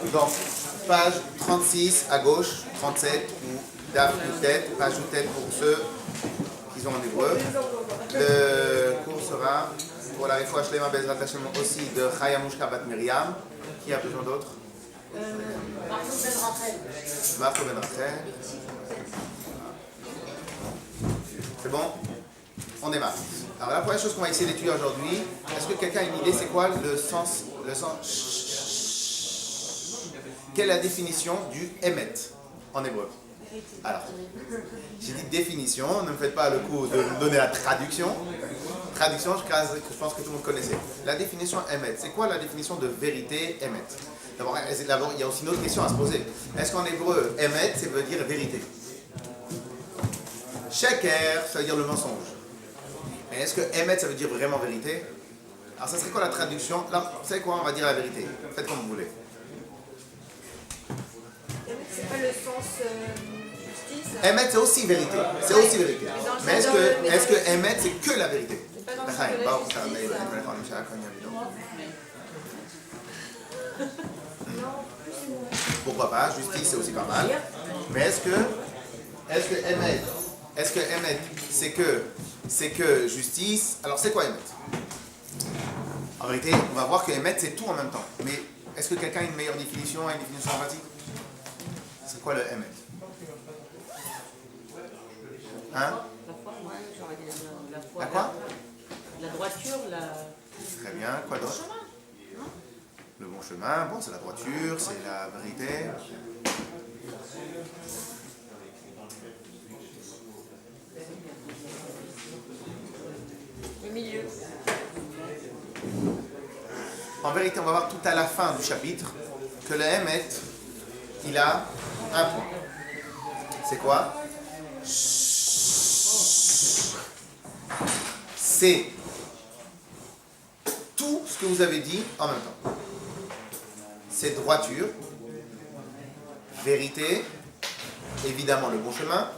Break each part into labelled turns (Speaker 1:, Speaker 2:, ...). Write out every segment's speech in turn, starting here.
Speaker 1: Donc, page 36 à gauche, 37, ou Daf Yutet, page Yutet pour ceux qui sont en hébreu. Le cours sera pour la Refoua Shlema Bezrat Hashem aussi de Chaya Mushka Bat Miriam. Qui a besoin d'autre? Marco Ben Rachel. C'est bon? On démarre. Alors la première chose qu'on va essayer d'étudier aujourd'hui, est-ce que quelqu'un a une idée, c'est quoi le sens quelle est la définition du Emet en hébreu? Alors, j'ai dit définition, ne me faites pas le coup de me donner la traduction. Traduction, je pense que tout le monde connaissait. La définition Emet, c'est quoi la définition de vérité Emet? D'abord, il y a aussi une autre question à se poser. Est-ce qu'en hébreu, Emet, ça veut dire vérité? Sheker, ça veut dire le mensonge. Mais est-ce que Emet, ça veut dire vraiment vérité? Alors, ça serait quoi la traduction? Là, vous savez quoi? On va dire la vérité. Faites comme vous voulez.
Speaker 2: C'est pas le sens justice.
Speaker 1: Emet, c'est aussi vérité. C'est aussi vérité. Mais est-ce que Emet, c'est que la vérité?
Speaker 2: C'est pas dans le sens de la justice.
Speaker 1: Pourquoi pas? Justice, c'est aussi pas mal. Mais est-ce que Emet, c'est que justice? Alors, c'est quoi Emet? En vérité, on va voir que Emet, c'est tout en même temps. Mais est-ce que quelqu'un a une meilleure définition, une définition emphatique? C'est quoi le Emet? Hein?
Speaker 3: La foi, moi, j'aurais dit la foi.
Speaker 1: La quoi?
Speaker 3: La droiture,
Speaker 1: Très bien, quoi d'autre? Le bon chemin, bon, c'est la droiture, c'est la vérité.
Speaker 3: le milieu.
Speaker 1: En vérité, on va voir tout à la fin du chapitre que le Emet, il a un point. C'est quoi? C'est tout ce que vous avez dit en même temps. C'est droiture, vérité, évidemment le bon chemin,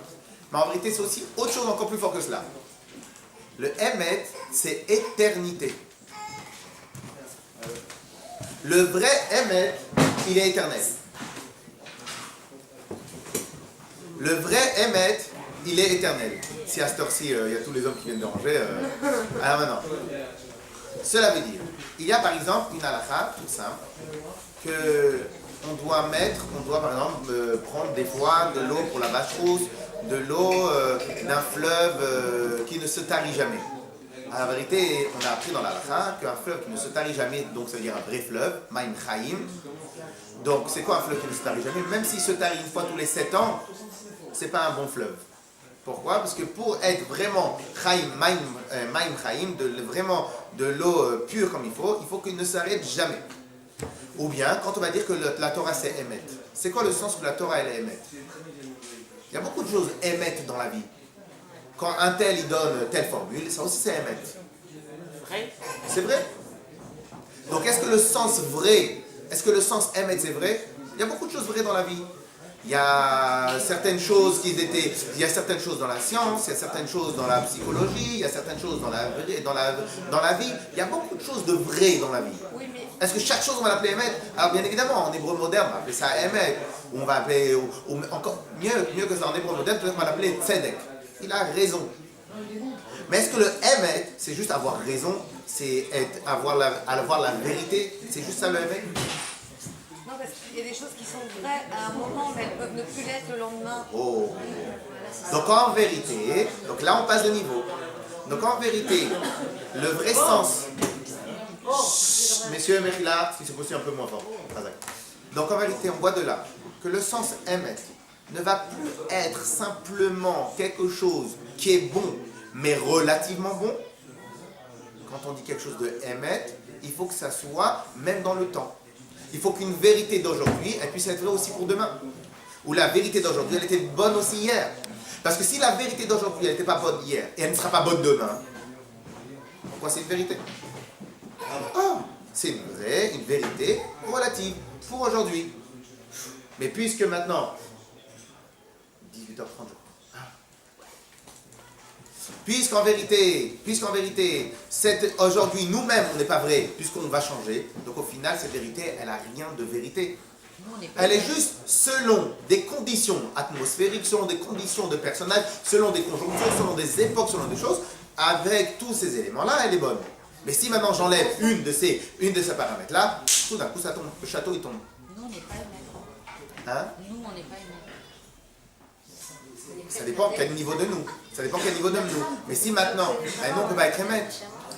Speaker 1: mais en vérité c'est aussi autre chose encore plus fort que cela. Le Emet, c'est éternité. Le vrai Emet, il est éternel. Le vrai Emet, il est éternel. Si à cette heure-ci, il y a tous les hommes qui viennent de ranger, alors maintenant. Cela veut dire, il y a par exemple une halakha, toute simple, que on doit par exemple prendre des fois de l'eau pour la vache-rousse, de l'eau d'un fleuve qui ne se tarit jamais. À la vérité, on a appris dans la halakha qu'un fleuve qui ne se tarit jamais, donc ça veut dire un vrai fleuve, Maïm Chaim. Donc c'est quoi un fleuve qui ne se tarit jamais? Même s'il se tarit une fois tous les 7 ans, c'est pas un bon fleuve. Pourquoi? Parce que pour être vraiment Chaim, Maïm Chaim, vraiment de l'eau pure comme il faut qu'il ne s'arrête jamais. Ou bien, quand on va dire que la Torah c'est Emet, c'est quoi le sens que la Torah elle est Emet? Il y a beaucoup de choses Emet dans la vie. Quand un tel il donne telle formule, ça aussi c'est Emet.
Speaker 3: Vrai.
Speaker 1: C'est vrai. Donc est-ce que le sens vrai, est-ce que le sens Emet c'est vrai? Il y a beaucoup de choses vraies dans la vie. Il y a certaines choses il y a certaines choses dans la science, il y a certaines choses dans la psychologie, il y a certaines choses dans la vie. Il y a beaucoup de choses de vraies dans la vie.
Speaker 3: Oui, mais
Speaker 1: Est-ce que chaque chose on va l'appeler Emet? Alors bien évidemment, en hébreu moderne, on va appeler ça Emet. Ou on va appeler, ou encore mieux que ça en hébreu moderne, peut-être on va l'appeler Tzedek. Il a raison. Mais est-ce que le Emet, c'est juste avoir raison, c'est avoir la vérité? C'est juste ça le Emet?
Speaker 2: Non, parce qu'il y a des choses qui sont vraies à un moment, mais elles peuvent ne plus l'être le lendemain.
Speaker 1: Oh. Donc en vérité, donc là on passe de niveau. Donc en vérité, le vrai sens. Messieurs, Mechila, si c'est possible un peu moins fort. Donc en vérité, on voit de là que le sens Emet ne va plus être simplement quelque chose qui est bon, mais relativement bon. Quand on dit quelque chose de Emet, il faut que ça soit même dans le temps. Il faut qu'une vérité d'aujourd'hui, elle puisse être vraie aussi pour demain. Ou la vérité d'aujourd'hui, elle était bonne aussi hier. Parce que si la vérité d'aujourd'hui, elle n'était pas bonne hier, et elle ne sera pas bonne demain, pourquoi c'est une vérité? C'est une vérité relative pour aujourd'hui. Mais puisque maintenant, 18h30, je crois. Puisqu'en vérité, aujourd'hui, nous-mêmes, on n'est pas vrai, puisqu'on va changer. Donc au final, cette vérité, elle n'a rien de vérité.
Speaker 3: Nous, on n'est pas
Speaker 1: Elle est
Speaker 3: émettre.
Speaker 1: juste selon des conditions atmosphériques, selon des conditions de personnages, selon des conjonctures, selon des époques, selon des choses. Avec tous ces éléments-là, elle est bonne. Mais si maintenant j'enlève une de ces paramètres-là, tout d'un coup, ça tombe. Le château, il tombe.
Speaker 3: Nous, on n'est pas émettre.
Speaker 1: Hein?
Speaker 3: Nous, on n'est pas émettre.
Speaker 1: Ça dépend quel niveau de nous. Ça dépend quel niveau de nous. Mais si maintenant, ben nous, on ne peut pas être émettre.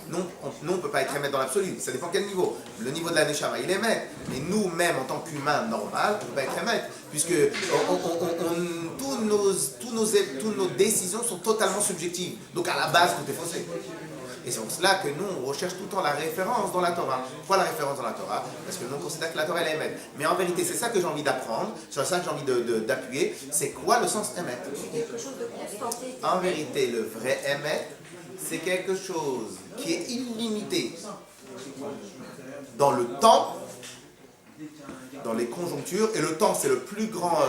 Speaker 1: Nous, on ne peut pas être émettre dans l'absolu. Ça dépend quel niveau. Le niveau de la Neshama, il est émettre. Mais nous-mêmes, en tant qu'humains normal, on ne peut pas être émettre. Puisque tous nos décisions sont totalement subjectives. Donc à la base, tout est faussé. Et c'est pour cela que nous, on recherche tout le temps la référence dans la Torah. Pourquoi la référence dans la Torah? Parce que nous, on considère que la Torah, elle est émettre. Mais en vérité, c'est ça que j'ai envie d'apprendre, sur ça que j'ai envie d'appuyer. C'est quoi le sens émettre?
Speaker 2: Quelque chose de constanté.
Speaker 1: En vérité, le vrai émettre, c'est quelque chose qui est illimité dans le temps, dans les conjonctures, et le temps, c'est le plus grand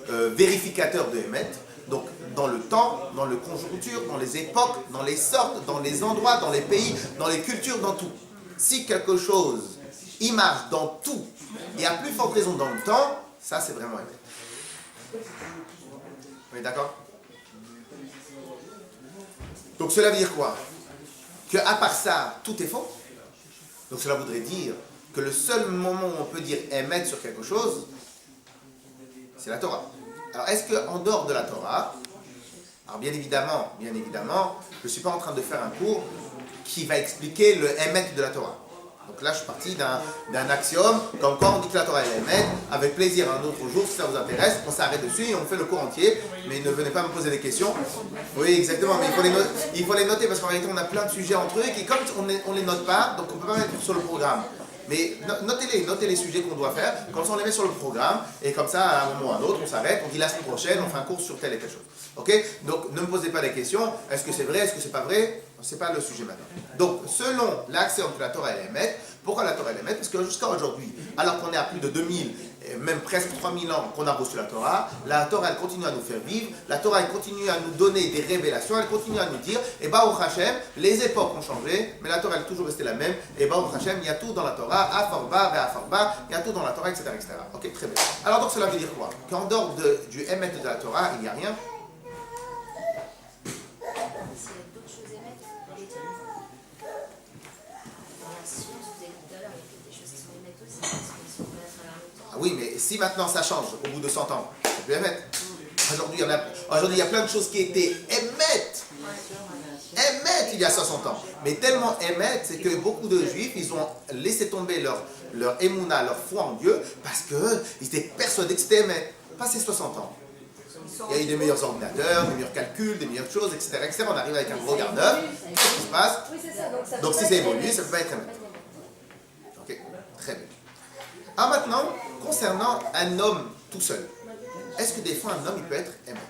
Speaker 1: vérificateur de émettre. Donc, dans le temps, dans les conjonctures, dans les époques, dans les sortes, dans les endroits, dans les pays, dans les cultures, dans tout. Si quelque chose, il marche dans tout, et à plus forte raison dans le temps, ça, c'est vraiment émettre. Vous êtes d'accord? Donc, cela veut dire quoi? Que à part ça, tout est faux. Donc, cela voudrait dire que le seul moment où on peut dire émettre sur quelque chose, c'est la Torah. Alors, est-ce qu'en dehors de la Torah, alors bien évidemment, je ne suis pas en train de faire un cours qui va expliquer le émettre de la Torah. Donc là, je suis parti d'un axiome, comme quand on dit que la Torah est émettre, avec plaisir un autre jour, si ça vous intéresse, on s'arrête dessus et on fait le cours entier, mais ne venez pas me poser des questions. Oui, exactement, mais il faut les noter, parce qu'en réalité, on a plein de sujets entre eux, et comme on ne les note pas, donc on ne peut pas mettre sur le programme. Mais notez les sujets qu'on doit faire, comme ça on les met sur le programme, et comme ça, à un moment ou à un autre, on s'arrête, on dit la semaine prochaine, on fait un cours sur telle et telle chose. Ok? Donc ne me posez pas des questions, est-ce que c'est vrai, est-ce que c'est pas vrai? C'est pas le sujet maintenant. Donc, selon l'axiome que la Torah elle émet, pourquoi la Torah elle émet? Parce que jusqu'à aujourd'hui, alors qu'on est à plus de 2000, et même presque 3000 ans qu'on a reçu la Torah elle continue à nous faire vivre, la Torah elle continue à nous donner des révélations, elle continue à nous dire, et Baruch Hashem, les époques ont changé, mais la Torah elle est toujours restée la même, et Baruch Hashem, il y a tout dans la Torah, Afarba, Ve'afarba, il y a tout dans la Torah, etc., etc. Ok, très bien. Alors donc cela veut dire quoi? Qu'en dehors du émet de la Torah, il n'y a rien. Ah oui, mais si maintenant ça change au bout de 100 ans, ça peut émettre. Aujourd'hui, il y a plein de choses qui étaient émettre il y a 60 ans. Mais tellement émettre, c'est que beaucoup de juifs, ils ont laissé tomber leur émouna, leur foi en Dieu, parce qu'ils étaient persuadés que c'était émettre. Passé 60 ans. Il y a eu des meilleurs ordinateurs, des meilleurs calculs, des meilleures choses, etc., etc. On arrive avec un gros garde neuf. Qu'est-ce qui se passe? Donc si c'est évolué, ça ne peut pas être émettre. Ok, très bien. Alors maintenant, concernant un homme tout seul, est-ce que des fois un homme il peut être émettre?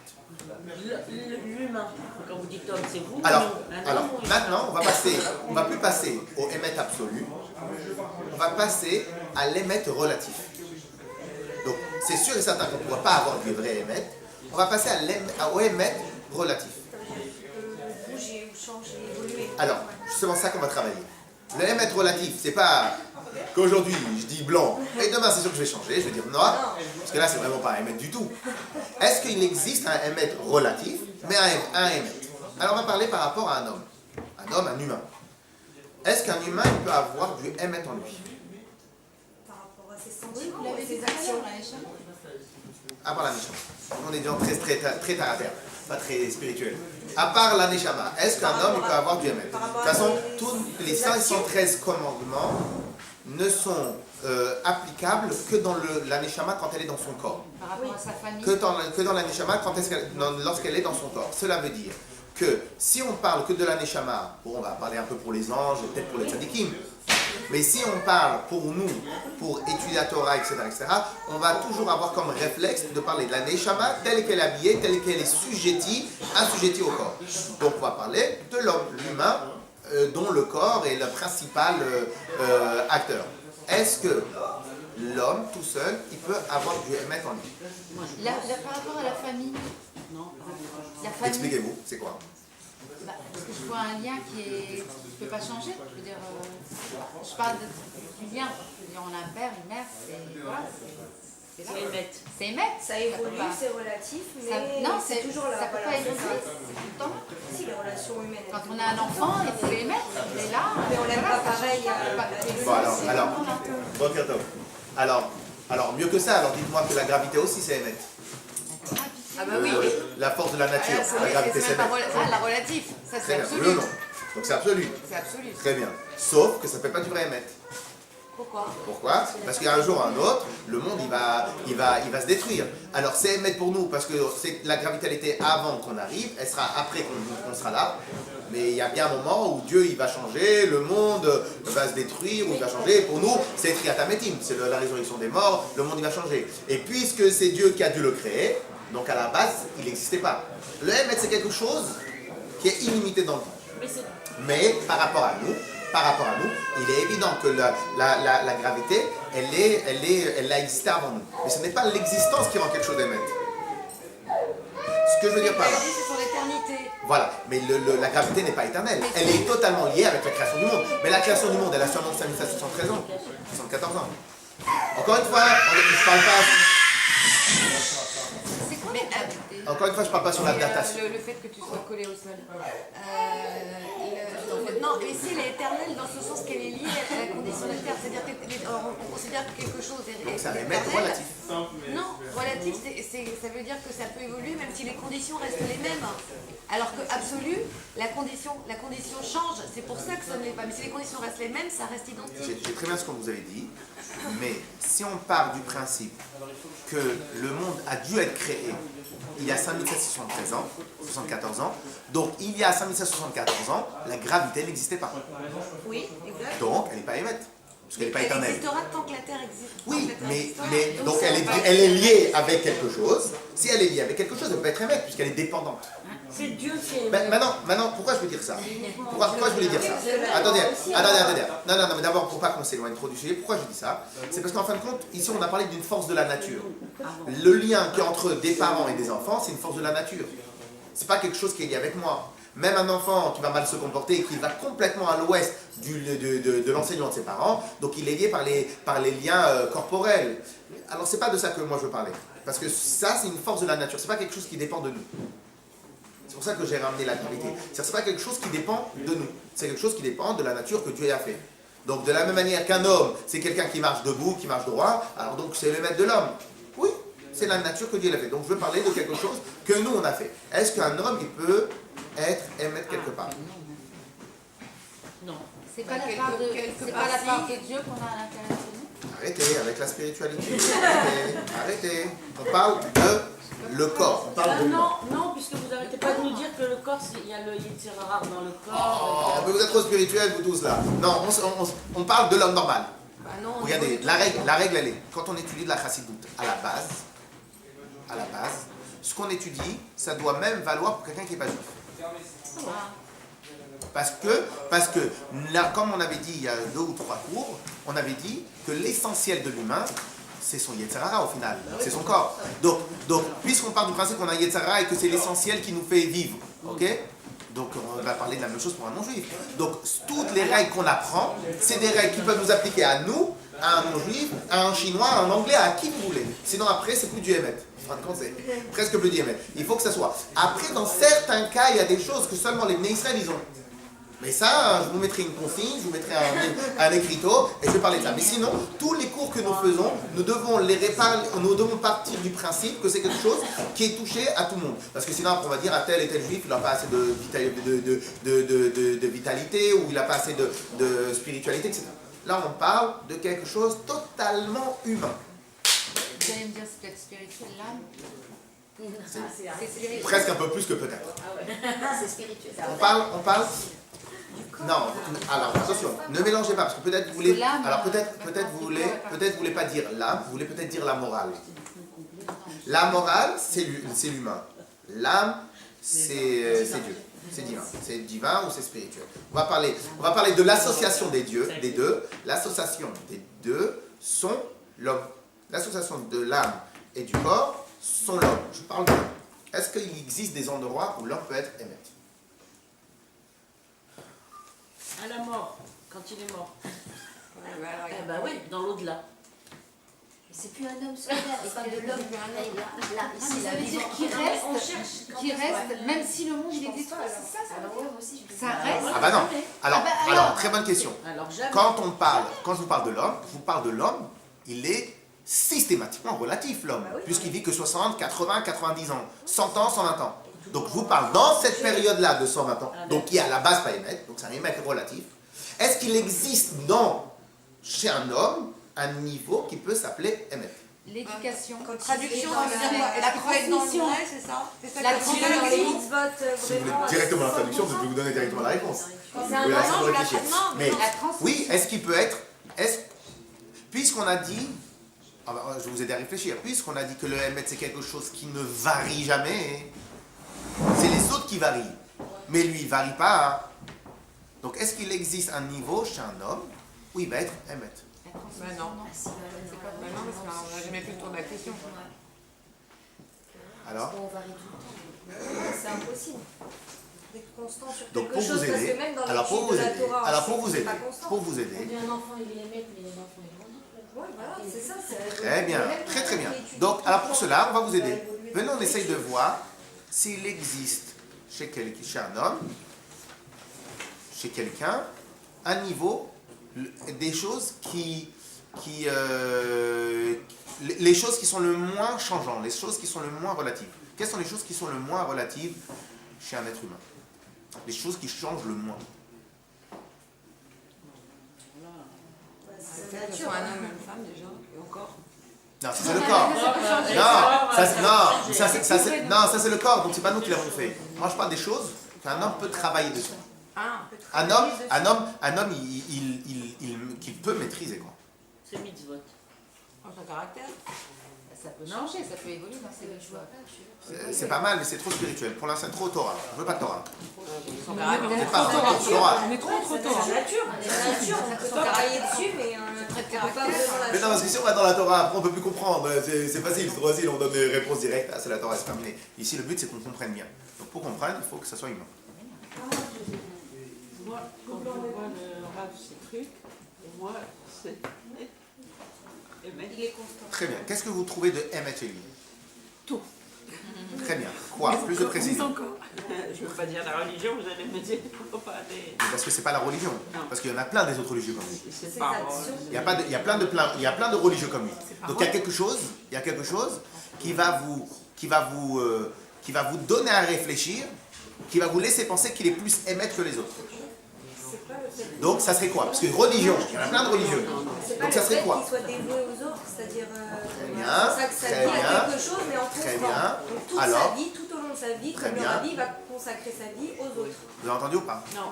Speaker 3: L'humain. Quand vous dites homme, c'est vous?
Speaker 1: Alors
Speaker 3: Un homme ou une
Speaker 1: maintenant, on va plus passer au émettre absolu, on va passer à l'émettre relatif. Donc c'est sûr et certain qu'on ne pourra pas avoir du vrai émettre, on va passer au émettre relatif.
Speaker 2: Bouger ou changer, évoluer.
Speaker 1: Alors, c'est pour ça qu'on va travailler. Le émettre relatif, c'est pas qu'aujourd'hui je dis blanc et demain c'est sûr que je vais changer, je vais dire noir, parce que là c'est vraiment pas un émettre du tout. Est-ce qu'il existe un émettre relatif, mais un émettre? Alors on va parler par rapport à un homme, un humain. Est-ce qu'un humain il peut avoir du émettre en lui?
Speaker 2: Par rapport à ses sentiments, à ses actions.
Speaker 1: À part la Neshama. On est des gens très terre à terre, pas très spirituels. À part la Neshama, est-ce qu'un homme il peut avoir du émettre? De toute façon, tous les 513 commandements ne sont applicables que dans la Neshama quand elle est dans son corps.
Speaker 3: par rapport à sa famille.
Speaker 1: Que dans la Neshama lorsqu'elle est dans son corps. Cela veut dire que si on parle que de la Neshama, bon, on va parler un peu pour les anges, peut-être pour les tzadikim, mais si on parle pour nous, pour étudier la Torah, etc., on va toujours avoir comme réflexe de parler de la Neshama telle qu'elle est habillée, telle qu'elle est assujettie au corps. Donc on va parler de l'homme, l'humain, dont le corps est le principal acteur. Est-ce que l'homme tout seul, il peut avoir du émettre en lui?
Speaker 3: Par rapport à la famille, non. La famille,
Speaker 1: Expliquez-vous, c'est quoi?
Speaker 3: parce que je vois un lien qui ne peut pas changer. Je veux dire, je parle du lien. Je veux dire, on a un père, une mère, c'est voilà,
Speaker 4: émettre.
Speaker 3: C'est émettre.
Speaker 5: Ça évolue, c'est relatif, mais
Speaker 3: Non,
Speaker 5: c'est toujours là.
Speaker 3: ça peut
Speaker 5: Voilà,
Speaker 3: pas
Speaker 5: c'est
Speaker 3: évoluer.
Speaker 5: ça.
Speaker 3: C'est tout le temps là.
Speaker 5: Si, les relations humaines.
Speaker 3: Quand on a un enfant, il faut l'émettre. Il est là.
Speaker 5: Mais on l'aime pas pareil.
Speaker 1: Bon, alors, mieux que ça, alors dites-moi que la gravité aussi c'est émettre.
Speaker 2: Ah bah oui.
Speaker 1: La force de la nature,
Speaker 2: Ah,
Speaker 1: la gravité c'est
Speaker 2: c'est même pas
Speaker 1: émettre.
Speaker 2: la relative. Ça c'est
Speaker 1: Très bien,
Speaker 2: absolu.
Speaker 1: oui ou non? Donc c'est absolu.
Speaker 2: C'est absolu.
Speaker 1: Très bien. Sauf que ça ne fait pas du vrai émettre.
Speaker 2: Pourquoi?
Speaker 1: Pourquoi? Parce qu'un jour ou un autre, le monde il va se détruire. Alors c'est émettre pour nous parce que la gravité elle était avant qu'on arrive, elle sera après qu'on sera là. Mais il y a bien un moment où Dieu il va changer, le monde va se détruire, ou il va changer. Et pour nous, c'est Triatametim, c'est la résurrection des morts, le monde il va changer. Et puisque c'est Dieu qui a dû le créer, donc à la base, il n'existait pas. Le émettre c'est quelque chose qui est illimité dans le temps. Mais par rapport à nous, il est évident que la gravité, elle a existé avant nous. Mais ce n'est pas l'existence qui rend quelque chose d'émettre. Ce que je veux dire par là.
Speaker 2: C'est sur l'éternité.
Speaker 1: Voilà, mais la gravité n'est pas éternelle. Elle est totalement liée avec la création du monde. Mais la création du monde, elle a seulement 5713 ans, 74 ans. Encore une fois, je parle pas.
Speaker 3: C'est quoi la gravité?
Speaker 1: Encore une fois, je parle pas sur la datation.
Speaker 2: Le fait que tu sois collé au sol. Non, ici elle est éternelle dans ce sens qu'elle est liée à la condition de la terre. C'est-à-dire qu'on considère que quelque chose est
Speaker 1: Ça va
Speaker 2: éternel.
Speaker 1: émettre relatif.
Speaker 2: Non, relatif, ça veut dire que ça peut évoluer même si les conditions restent les mêmes. Alors que absolu, la condition change. C'est pour ça que ça ne l'est pas. Mais si les conditions restent les mêmes, ça reste identique.
Speaker 1: J'ai très bien ce qu'on vous avait dit, mais si on part du principe que le monde a dû être créé il y a 5773 ans, 74 ans, donc il y a 5774 ans, la gravité n'existait pas.
Speaker 2: Oui, exact.
Speaker 1: Donc elle n'est pas émettre, parce qu'elle n'est pas
Speaker 2: Elle
Speaker 1: éternelle.
Speaker 2: existera tant que la Terre existe.
Speaker 1: Oui, mais donc elle est liée avec quelque chose. Si elle est liée avec quelque chose, elle ne peut pas être émettre, puisqu'elle est dépendante.
Speaker 4: C'est Dieu qui est.
Speaker 1: Maintenant, pourquoi je veux dire ça? Pourquoi je voulais dire ça? Attendez. Non, mais d'abord, pour pas qu'on s'éloigne trop du sujet, pourquoi je dis ça? C'est parce qu'en fin de compte, ici, on a parlé d'une force de la nature. Le lien qui est entre des parents et des enfants, c'est une force de la nature. C'est pas quelque chose qui est lié avec moi. Même un enfant qui va mal se comporter et qui va complètement à l'ouest de l'enseignement de ses parents, donc il est lié par les liens corporels. Alors, c'est pas de ça que moi je veux parler. Parce que ça, c'est une force de la nature. C'est pas quelque chose qui dépend de nous. C'est pour ça que j'ai ramené la gravité. C'est pas quelque chose qui dépend de nous. C'est quelque chose qui dépend de la nature que Dieu a fait. Donc de la même manière qu'un homme, c'est quelqu'un qui marche debout, qui marche droit, alors donc c'est le maître de l'homme. Oui, c'est la nature que Dieu a fait. Donc je veux parler de quelque chose que nous on a fait. Est-ce qu'un homme, il peut émettre quelque part?
Speaker 4: Non.
Speaker 3: C'est pas la part de Dieu qu'on a à l'intérieur de nous?
Speaker 1: Arrêtez avec la spiritualité. Arrêtez. On parle de le corps. On parle de l'humain.
Speaker 4: Non, puisque vous n'arrêtez pas de nous dire que le corps, il y a le Yetzirah dans le
Speaker 1: Oh,
Speaker 4: corps.
Speaker 1: mais vous êtes trop spirituels, vous tous là. Non, on parle de l'homme normal.
Speaker 2: Bah non,
Speaker 1: Regardez, la règle, elle est, quand on étudie de la chassidoute, à la base, ce qu'on étudie, ça doit même valoir pour quelqu'un qui n'est pas juif. Parce que là, comme on avait dit il y a 2 ou 3 cours, on avait dit que l'essentiel de l'humain, c'est son Yetzirah au final, c'est son corps. Donc puisqu'on part du principe qu'on a Yetzirah et que c'est l'essentiel qui nous fait vivre, ok? Donc on va parler de la même chose pour un non-juif. Donc toutes les règles qu'on apprend, c'est des règles qui peuvent nous appliquer à nous, à un non-juif, à un chinois, à un anglais, à qui vous voulez. Sinon après c'est plus du Hémet. En fin de compte c'est presque plus du Hémet. Il faut que ça soit. Après dans certains cas il y a des choses que seulement les Bnei Israël ils ont. Mais ça, je vous mettrai une consigne, je vous mettrai un écriteau et je vais parler de ça. Mais sinon, tous les cours que nous faisons, nous devons partir du principe que c'est quelque chose qui est touché à tout le monde. Parce que sinon, on va dire à tel et tel juif, il n'a pas assez de vitalité ou il n'a pas assez de spiritualité, etc. Là, on parle de quelque chose totalement humain.
Speaker 3: Vous allez me dire c'est peut-être spirituel l'âme?
Speaker 2: c'est spirituel.
Speaker 1: Presque un peu plus que peut-être.
Speaker 5: C'est spirituel.
Speaker 1: On parle. Non, alors attention, ne mélangez pas, parce que peut-être vous voulez. Alors peut-être vous voulez pas dire l'âme, vous voulez peut-être dire la morale. La morale, c'est l'humain. L'âme, c'est Dieu. C'est divin. C'est divin ou c'est spirituel. On va parler de l'association des deux. L'association des deux sont l'homme. L'association de l'âme et du corps sont l'homme. Je parle de l'homme. Est-ce qu'il existe des endroits où l'homme peut être émettre?
Speaker 4: À la mort, quand il est mort.
Speaker 2: Ouais, bah alors,
Speaker 4: Eh ben oui, dans l'au-delà.
Speaker 5: C'est plus un homme solitaire, il parle de l'homme. Là, ici,
Speaker 3: Ça
Speaker 5: la
Speaker 3: veut dire qu'il reste, même si le monde il est détruit, c'est ça, ça veut dire. Ça reste.
Speaker 1: Ah bah non. Alors,
Speaker 3: Ah bah
Speaker 1: alors,
Speaker 3: alors.
Speaker 1: très bonne question.
Speaker 4: Alors jamais.
Speaker 1: Quand je vous parle de l'homme, je vous parle de l'homme, il est systématiquement relatif, l'homme, puisqu'il vit que 60, 80, 90 ans, 100 ans, 120 ans. Donc je vous parle dans cette période-là de 120 ans, donc qui est à la base pas émettre, donc c'est un émettre relatif. Est-ce qu'il existe chez un homme un niveau qui peut s'appeler émettre?
Speaker 3: L'éducation.
Speaker 2: Traduction,
Speaker 5: Ça
Speaker 2: ça veut dire
Speaker 3: la
Speaker 2: qu'il faut être dans le
Speaker 3: transmission.
Speaker 2: vrai, c'est ça? C'est ça
Speaker 3: La
Speaker 2: que tu
Speaker 5: Si
Speaker 2: veux
Speaker 5: dans
Speaker 2: dire.
Speaker 5: les mitzvot,
Speaker 1: Si vous voulez
Speaker 5: vraiment,
Speaker 1: directement la traduction, je vais vous donner directement la réponse.
Speaker 5: c'est
Speaker 1: Vous
Speaker 5: un
Speaker 1: pouvez la
Speaker 5: moment,
Speaker 1: réfléchir.
Speaker 2: non,
Speaker 1: Mais
Speaker 3: La transmission.
Speaker 1: oui, est-ce qu'il peut être, puisqu'on a dit, ah bah, je vais vous aider à réfléchir, puisqu'on a dit que le Hémet c'est quelque chose qui ne varie jamais, c'est les autres qui varient, mais lui il varie pas. Hein. Donc est-ce qu'il existe un niveau chez un homme où il va être Hémet?
Speaker 2: Bah non. Bah non, parce qu'on n'a jamais fait le tour de la question.
Speaker 1: Alors
Speaker 5: on varie tout le temps. C'est impossible. D'être constant sur
Speaker 1: donc
Speaker 5: quelque
Speaker 1: pour
Speaker 5: chose,
Speaker 1: vous
Speaker 5: parce
Speaker 1: aider,
Speaker 5: que même dans
Speaker 1: alors pour
Speaker 5: l'étude
Speaker 1: vous
Speaker 5: de la
Speaker 1: aider,
Speaker 5: Torah,
Speaker 1: alors pour vous
Speaker 5: c'est
Speaker 1: aider,
Speaker 5: pas constant.
Speaker 1: pour vous aider,
Speaker 4: Un enfant il est émettre, mais un enfant il grandit.
Speaker 5: Ouais, voilà, c'est ça. c'est-
Speaker 1: très bien, très bien. Donc alors pour cela, on va vous aider. Venez, on essaye de voir s'il existe chez un homme, chez quelqu'un, un niveau, des choses les choses qui sont le moins changeantes, les choses qui sont le moins relatives. Quelles sont les choses qui sont le moins relatives chez un être humain? Les choses qui changent le moins.
Speaker 2: Peut-être que ce soit un homme ou une femme déjà, et encore.
Speaker 1: Non, ça c'est le corps. Non, ça c'est le corps, donc c'est pas nous qui l'avons fait. Moi je parle des choses qu'un homme peut travailler dessus.
Speaker 2: Ah,
Speaker 1: Un homme, qu'il peut maîtriser quoi.
Speaker 4: C'est mitzvot.
Speaker 2: dans son caractère.
Speaker 3: Ça peut changer, ça peut évoluer dans ces choix.
Speaker 1: C'est pas mal, mais c'est trop spirituel. Pour l'instant, c'est trop Torah. Je veux pas de Torah.
Speaker 2: Son caractère.
Speaker 1: C'est pas Torah.
Speaker 5: On est trop Torah. C'est la nature, on peut travailler dessus, mais on peut pas vraiment la
Speaker 1: Mais non, parce que si on va dans la Torah, après on peut plus comprendre. C'est facile, c'est trop facile, on donne des réponses directes. Ah, c'est la Torah, c'est terminé. Ici, le but c'est qu'on comprenne bien. Donc pour comprendre, il faut que ça soit humain.
Speaker 6: Moi, quand je vois le Rav ces trucs, moi, c'est Emet.
Speaker 5: Il est constant.
Speaker 1: Très bien. Qu'est-ce que vous trouvez de Emet chez lui?
Speaker 6: Tout.
Speaker 1: Très bien. Quoi? Plus de précision.
Speaker 6: Je ne veux pas dire la religion, vous allez me dire qu'il ne faut pas aller.
Speaker 1: Mais parce que c'est pas la religion. Parce qu'il y en a plein des autres religieux comme lui.
Speaker 6: C'est
Speaker 5: Ses
Speaker 6: pas
Speaker 5: actions.
Speaker 1: Il y a plein de religieux comme lui. Donc il y a quelque chose qui va vous donner à réfléchir, qui va vous laisser penser qu'il est plus émettre que les autres. Donc ça serait quoi? Parce que religion, il y en a plein de religieux.
Speaker 5: C'est pas
Speaker 1: Donc
Speaker 5: le
Speaker 1: ça serait
Speaker 5: fait
Speaker 1: quoi?
Speaker 5: qu'il soit dévoué aux autres, c'est-à-dire
Speaker 1: bien,
Speaker 5: c'est ça que ça
Speaker 1: très
Speaker 5: dit
Speaker 1: bien,
Speaker 5: à quelque chose, mais en
Speaker 1: très
Speaker 5: constant.
Speaker 1: bien.
Speaker 5: Donc toute
Speaker 1: Alors,
Speaker 5: sa vie, tout au long de sa vie,
Speaker 1: très
Speaker 5: comme le
Speaker 1: bien.
Speaker 5: rabbi va consacrer sa vie aux autres.
Speaker 1: Vous avez entendu ou pas?
Speaker 4: Non,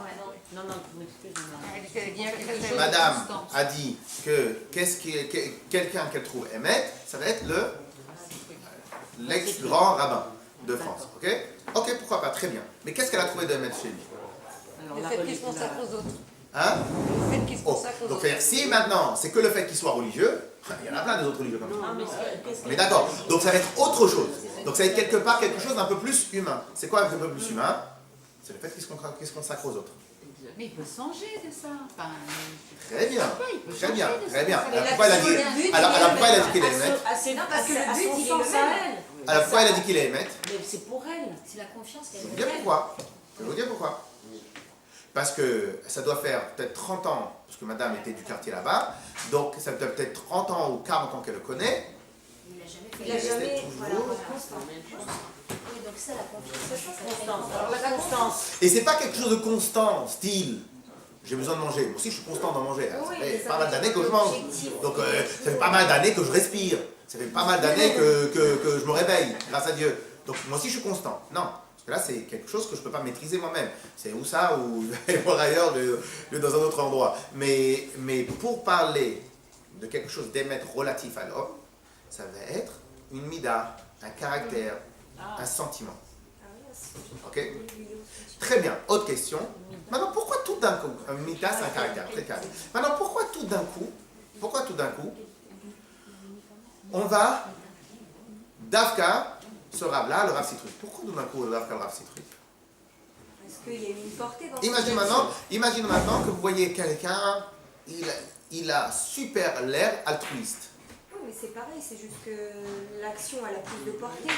Speaker 4: vous m'excusez-moi.
Speaker 3: Il y a quelque chose
Speaker 1: Madame
Speaker 3: de constant.
Speaker 1: a dit que quelqu'un qu'elle trouve émettre, ça va être l'ex-grand rabbin de France. Ok, pourquoi pas, très bien. Mais qu'est-ce qu'elle a trouvé d'émettre chez lui?
Speaker 4: Alors,
Speaker 2: Le
Speaker 4: la
Speaker 2: fait qu'il se
Speaker 4: religion,
Speaker 2: consacre aux autres.
Speaker 1: Hein?
Speaker 2: Le fait qu'il se
Speaker 1: Oh,
Speaker 2: consacre aux
Speaker 1: donc
Speaker 2: autres.
Speaker 1: c'est-à-dire, si maintenant c'est que le fait qu'il soit religieux, il y en a plein des autres religieux comme ça.
Speaker 4: Non, mais qu'est-ce
Speaker 1: On est d'accord. Donc ça va être autre chose. Donc ça va être quelque part quelque chose d'un peu plus humain. C'est quoi un peu plus humain? C'est le fait qu'il se consacre aux autres.
Speaker 3: Mais il peut changer de ça. Enfin,
Speaker 1: Très bien.
Speaker 3: il peut
Speaker 1: Très
Speaker 3: changer
Speaker 1: bien,
Speaker 3: de
Speaker 1: très
Speaker 3: ça.
Speaker 1: bien.
Speaker 3: Ça
Speaker 1: Alors pourquoi elle a dit, alors pourquoi elle a dit qu'il est émettre?
Speaker 5: Non, parce que le but, il est
Speaker 4: sens
Speaker 5: le
Speaker 4: à
Speaker 5: même.
Speaker 4: elle.
Speaker 1: Alors pourquoi elle a dit qu'il est émettre?
Speaker 4: Mais c'est pour elle.
Speaker 5: C'est la confiance
Speaker 1: Je vais vous dire pourquoi. Je vais vous dire pourquoi. Parce que ça doit faire peut-être 30 ans, parce que madame était du quartier là-bas, donc ça doit peut-être 30 ans ou 40 ans qu'elle le connaît.
Speaker 5: Il n'a jamais. Voilà,
Speaker 1: toujours.
Speaker 5: constant. Oui, donc ça, la confiance.
Speaker 4: Constance. Alors la constance.
Speaker 1: Et c'est pas quelque chose de constant, style. J'ai besoin de manger. Moi aussi, je suis constant dans manger. Ça
Speaker 5: Oui,
Speaker 1: fait
Speaker 5: mais ça
Speaker 1: pas mal
Speaker 5: veut
Speaker 1: d'années
Speaker 5: dire
Speaker 1: que je mange.
Speaker 5: objectif.
Speaker 1: Donc, ça fait pas mal d'années que je respire. Ça fait pas mal d'années que je me réveille, grâce à Dieu. Donc, moi aussi, je suis constant. Non. Parce que là, c'est quelque chose que je ne peux pas maîtriser moi-même. C'est ou ça, ou je vais voir ailleurs, je vais dans un autre endroit. Mais pour parler de quelque chose d'émettre relatif à l'homme, ça va être une mida, un caractère, un sentiment. Ok? Très bien. Autre question. Maintenant, pourquoi tout d'un coup, un mida, c'est un caractère, très calme. Maintenant, pourquoi tout d'un coup, on va, Davka, ce rave-là, le Rav Citruc. Pourquoi tout d'un coup, Davka, le Rav Citruc?
Speaker 5: Parce qu'il y a une portée dans
Speaker 1: Imagine maintenant que vous voyez quelqu'un, il a super l'air altruiste.
Speaker 5: mais c'est pareil, c'est juste que l'action elle a plus de portée.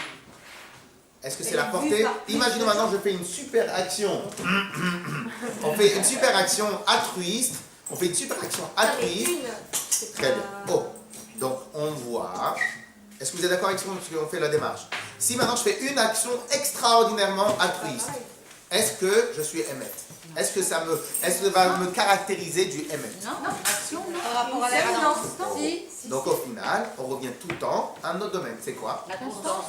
Speaker 1: Est-ce que c'est
Speaker 5: Elle
Speaker 1: la
Speaker 5: est
Speaker 1: portée?
Speaker 5: vue par plus
Speaker 1: Imaginons
Speaker 5: de
Speaker 1: maintenant,
Speaker 5: gens.
Speaker 1: je fais une super action. On fait une super action altruiste. On fait une super action
Speaker 5: Ah, mais
Speaker 1: altruiste.
Speaker 5: une, c'est
Speaker 1: Très
Speaker 5: pas-
Speaker 1: bien. Oh, donc on voit. Est-ce que vous êtes d'accord avec ce qu'on fait la démarche? Si maintenant je fais une action extraordinairement altruiste, est-ce que je suis émet? Est-ce que ça va me caractériser du émet?
Speaker 3: Non, action, non.
Speaker 2: Par rapport à la
Speaker 5: Une seule,
Speaker 2: balance.
Speaker 1: Donc au final, on revient tout le temps à un autre domaine. C'est quoi?
Speaker 3: La constance,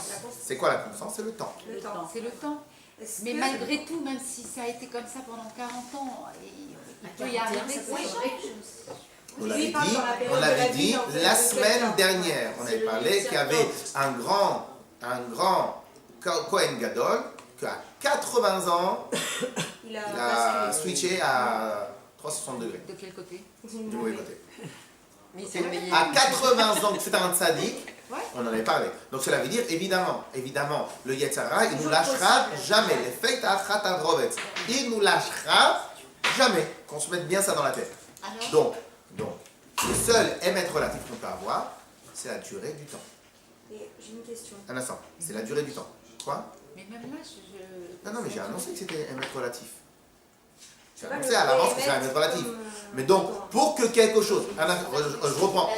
Speaker 1: C'est quoi la constance? C'est le temps.
Speaker 5: Le temps.
Speaker 3: c'est le temps.
Speaker 5: Est-ce
Speaker 3: Mais
Speaker 5: que-
Speaker 3: malgré tout, même si ça a été comme ça pendant 40 ans, il peut y arriver que ça change.
Speaker 1: On
Speaker 5: Lui,
Speaker 1: l'avait
Speaker 5: il parle
Speaker 1: dit,
Speaker 5: dans la période
Speaker 1: on
Speaker 5: de la
Speaker 1: l'avait
Speaker 5: vie,
Speaker 1: dit
Speaker 5: en fait,
Speaker 1: la
Speaker 5: de
Speaker 1: semaine
Speaker 5: quelqu'un.
Speaker 1: dernière. On avait parlé qu'il y avait un grand Kohen Gadol qu'à 80 ans,
Speaker 5: Il a,
Speaker 1: il a switché à 360 degrés
Speaker 3: De quel côté?
Speaker 1: du mauvais côté.
Speaker 2: Mais il s'est réveillé.
Speaker 1: À 80 ans que c'est un tzaddik, on en avait parlé. Donc cela veut dire, évidemment, le Yetzara, il nous lâchera jamais. L'effet à Rovetz. Il nous lâchera jamais. Qu'on se mette bien ça dans la tête.
Speaker 3: Alors,
Speaker 1: Donc, le seul émettre relatif qu'on peut avoir, c'est la durée du temps.
Speaker 5: Et j'ai une question.
Speaker 1: Un instant, c'est la durée du temps. Quoi?
Speaker 3: mais même là,
Speaker 1: Non, mais j'ai annoncé que c'était émettre relatif. J'ai
Speaker 5: pas
Speaker 1: annoncé
Speaker 5: le
Speaker 1: à l'avance que c'était
Speaker 5: émettre
Speaker 1: émettre relatif.
Speaker 5: comme,
Speaker 1: Mais donc, pour que quelque chose, je reprends.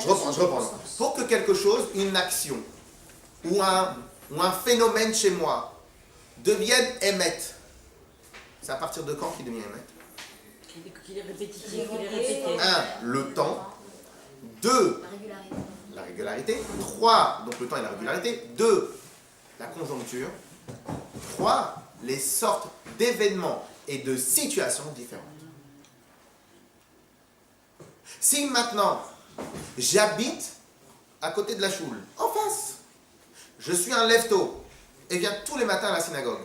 Speaker 1: Pour que quelque chose, une action, ou un phénomène chez moi, devienne émettre, c'est à partir de quand qu'il devient émettre?
Speaker 4: Qu'il est répétitif, qu'il est répété.
Speaker 1: 1. Le temps. 2. La régularité. 3. Donc le temps et la régularité. 2. La conjoncture. 3. Les sortes d'événements et de situations différentes. Si maintenant, j'habite à côté de la choule, en face, je suis un lève-tôt et viens tous les matins à la synagogue,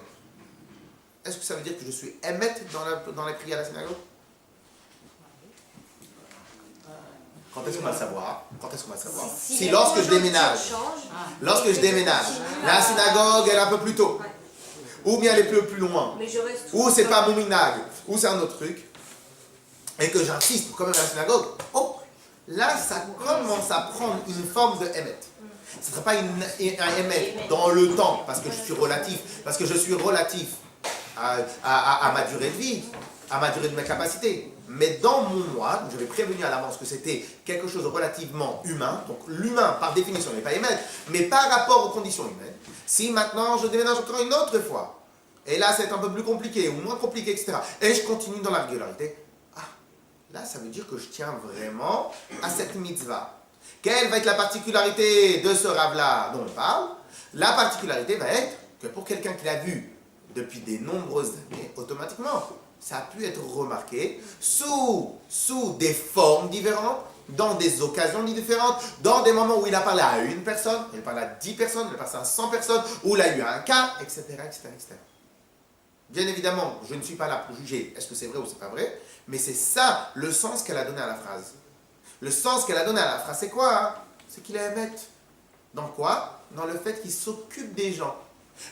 Speaker 1: est-ce que ça veut dire que je suis émette dans la prière à la synagogue? Quand est-ce qu'on va le savoir? Si lorsque je déménage, la synagogue elle est un peu plus tôt, ou bien elle est plus loin,
Speaker 5: Mais je reste.
Speaker 1: ou c'est pas mon minag, ou c'est un autre truc, et que j'insiste quand même à la synagogue, oh, là ça commence à prendre une forme de émet. Ce ne sera pas un émet dans le temps, parce que je suis relatif, à ma durée de vie, à ma durée de mes capacités. Mais dans mon moi, donc j'avais prévenu à l'avance que c'était quelque chose de relativement humain, donc l'humain par définition n'est pas émettre, mais par rapport aux conditions humaines. Si maintenant je déménage encore une autre fois, et là c'est un peu plus compliqué ou moins compliqué, etc., et je continue dans la régularité, là ça veut dire que je tiens vraiment à cette mitzvah. Quelle va être la particularité de ce rave-là dont on parle? La particularité va être que pour quelqu'un qui l'a vu depuis de nombreuses années, automatiquement, ça a pu être remarqué sous des formes différentes, dans des occasions différentes, dans des moments où il a parlé à une personne, il a parlé à 10 personnes, il a parlé à 100 personnes, où il a eu un cas, etc., etc., etc. Bien évidemment, je ne suis pas là pour juger est-ce que c'est vrai ou c'est pas vrai, mais c'est ça le sens qu'elle a donné à la phrase. Le sens qu'elle a donné à la phrase, c'est quoi? C'est qu'il est émettre. Dans quoi? Dans le fait qu'il s'occupe des gens.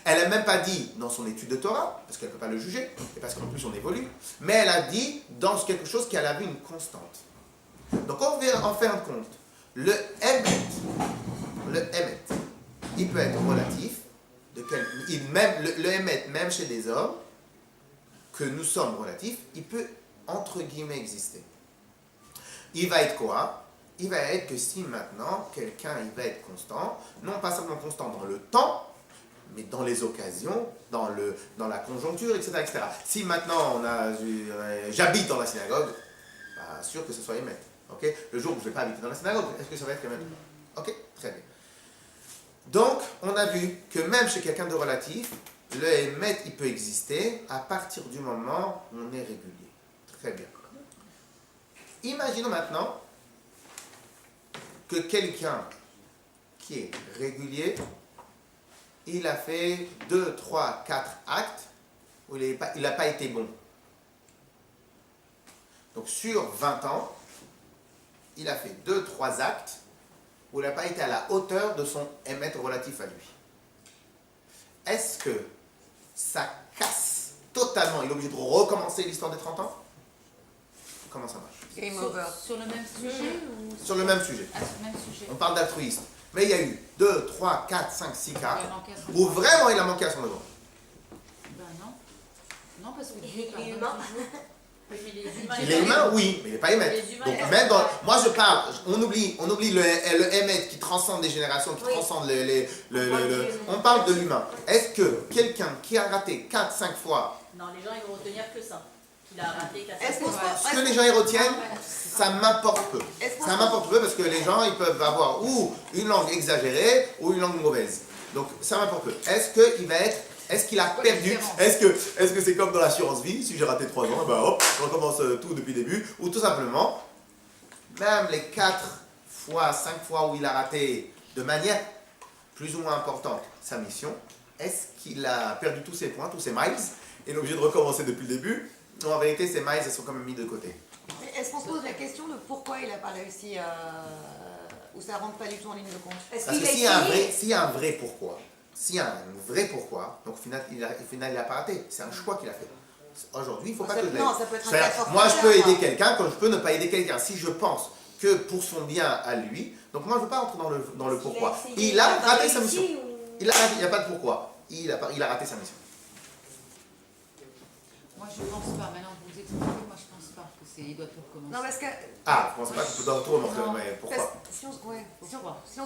Speaker 1: Elle n'a même pas dit dans son étude de Torah, parce qu'elle ne peut pas le juger, et parce qu'en plus on évolue, mais elle a dit dans quelque chose qu'elle avait une constante. Donc on va en faire compte. Le émet, il peut être relatif, le émet, même chez des hommes, que nous sommes relatifs, il peut entre guillemets exister. Il va être quoi? Il va être que si maintenant quelqu'un il va être constant, non pas seulement constant dans le temps, mais dans les occasions, dans la conjoncture, etc., etc. Si maintenant j'habite dans la synagogue, bah, sûr que ce soit émet. Okay? Le jour où je ne vais pas habiter dans la synagogue, est-ce que ça va être émet? Ok, très bien. Donc, on a vu que même chez quelqu'un de relatif, le émet, il peut exister à partir du moment où on est régulier. Très bien. Imaginons maintenant que quelqu'un qui est régulier, il a fait 2, 3, 4 actes où il n'a pas été bon. Donc sur 20 ans, il a fait 2, 3 actes où il n'a pas été à la hauteur de son émettre relatif à lui. Est-ce que ça casse totalement? Il est obligé de recommencer l'histoire des 30 ans? Comment ça marche?
Speaker 2: Game over.
Speaker 3: sur le même sujet ou
Speaker 1: Sur le même sujet.
Speaker 3: sur le même sujet?
Speaker 1: On parle d'altruiste. Mais il y a eu 2, 3, 4, 5, 6 cas
Speaker 3: Il a manqué à son
Speaker 1: où
Speaker 3: devoir.
Speaker 1: vraiment il a manqué à son devoir.
Speaker 3: Ben non. Non, parce que
Speaker 5: Il est
Speaker 3: pardonne
Speaker 5: humain.
Speaker 3: toujours.
Speaker 1: Il est humain, oui, mais il n'est pas émet.
Speaker 4: Les humains,
Speaker 1: Donc
Speaker 4: ils
Speaker 1: même dans, moi je parle, on oublie le émet qui transcende les générations, qui
Speaker 5: Oui.
Speaker 1: transcende on parle de l'humain. Est-ce que quelqu'un qui a raté 4, 5 fois,
Speaker 4: Non, les gens ils vont retenir que ça. Qu'il a raté 4
Speaker 2: Est-ce qu'on se
Speaker 3: vrai.
Speaker 2: pose-
Speaker 1: ce que les gens y retiennent, ça m'importe peu.
Speaker 2: est-ce qu'on
Speaker 1: Ça
Speaker 2: se
Speaker 1: m'importe peu parce que les gens ils peuvent avoir ou une langue exagérée ou une langue mauvaise. Donc ça m'importe peu. Est-ce qu'il a perdu? Est-ce que c'est comme dans l'assurance vie? Si j'ai raté 3 ans, ben hop, je recommence tout depuis le début. Ou tout simplement, même les 4 fois, 5 fois où il a raté de manière plus ou moins importante sa mission, est-ce qu'il a perdu tous ses points, tous ses miles, et est obligé de recommencer depuis le début? Non, en vérité, ces miles, elles sont quand même mis de côté.
Speaker 2: Est-ce qu'on se pose la question de pourquoi il n'a pas réussi ou ça rentre pas du tout en ligne de compte?
Speaker 5: Est-ce
Speaker 1: Parce
Speaker 5: qu'il
Speaker 1: que
Speaker 5: a
Speaker 1: s'il y a un vrai pourquoi, donc au final, il n'a pas raté. C'est un choix qu'il a fait. Aujourd'hui, il ne faut pas que je l'aide.
Speaker 2: Non, ça peut être un
Speaker 1: C'est-à-dire,
Speaker 2: cas
Speaker 1: moi, je
Speaker 2: forfaitaire,
Speaker 1: peux
Speaker 2: quoi.
Speaker 1: aider quelqu'un comme je peux ne pas aider quelqu'un. Si je pense que pour son bien à lui, donc moi, je ne veux pas entrer dans le pourquoi. Il a raté sa mission. Il n'y a pas de pourquoi. Il a raté sa mission.
Speaker 3: Moi, je pense pas. Maintenant, vous expliquez, moi, je pense pas que il doit tout recommencer.
Speaker 2: Non, parce que
Speaker 1: Ah, je ne pense pas que tu peux dans le tour, mais
Speaker 2: parce
Speaker 1: pourquoi?
Speaker 2: que si on
Speaker 3: Pourquoi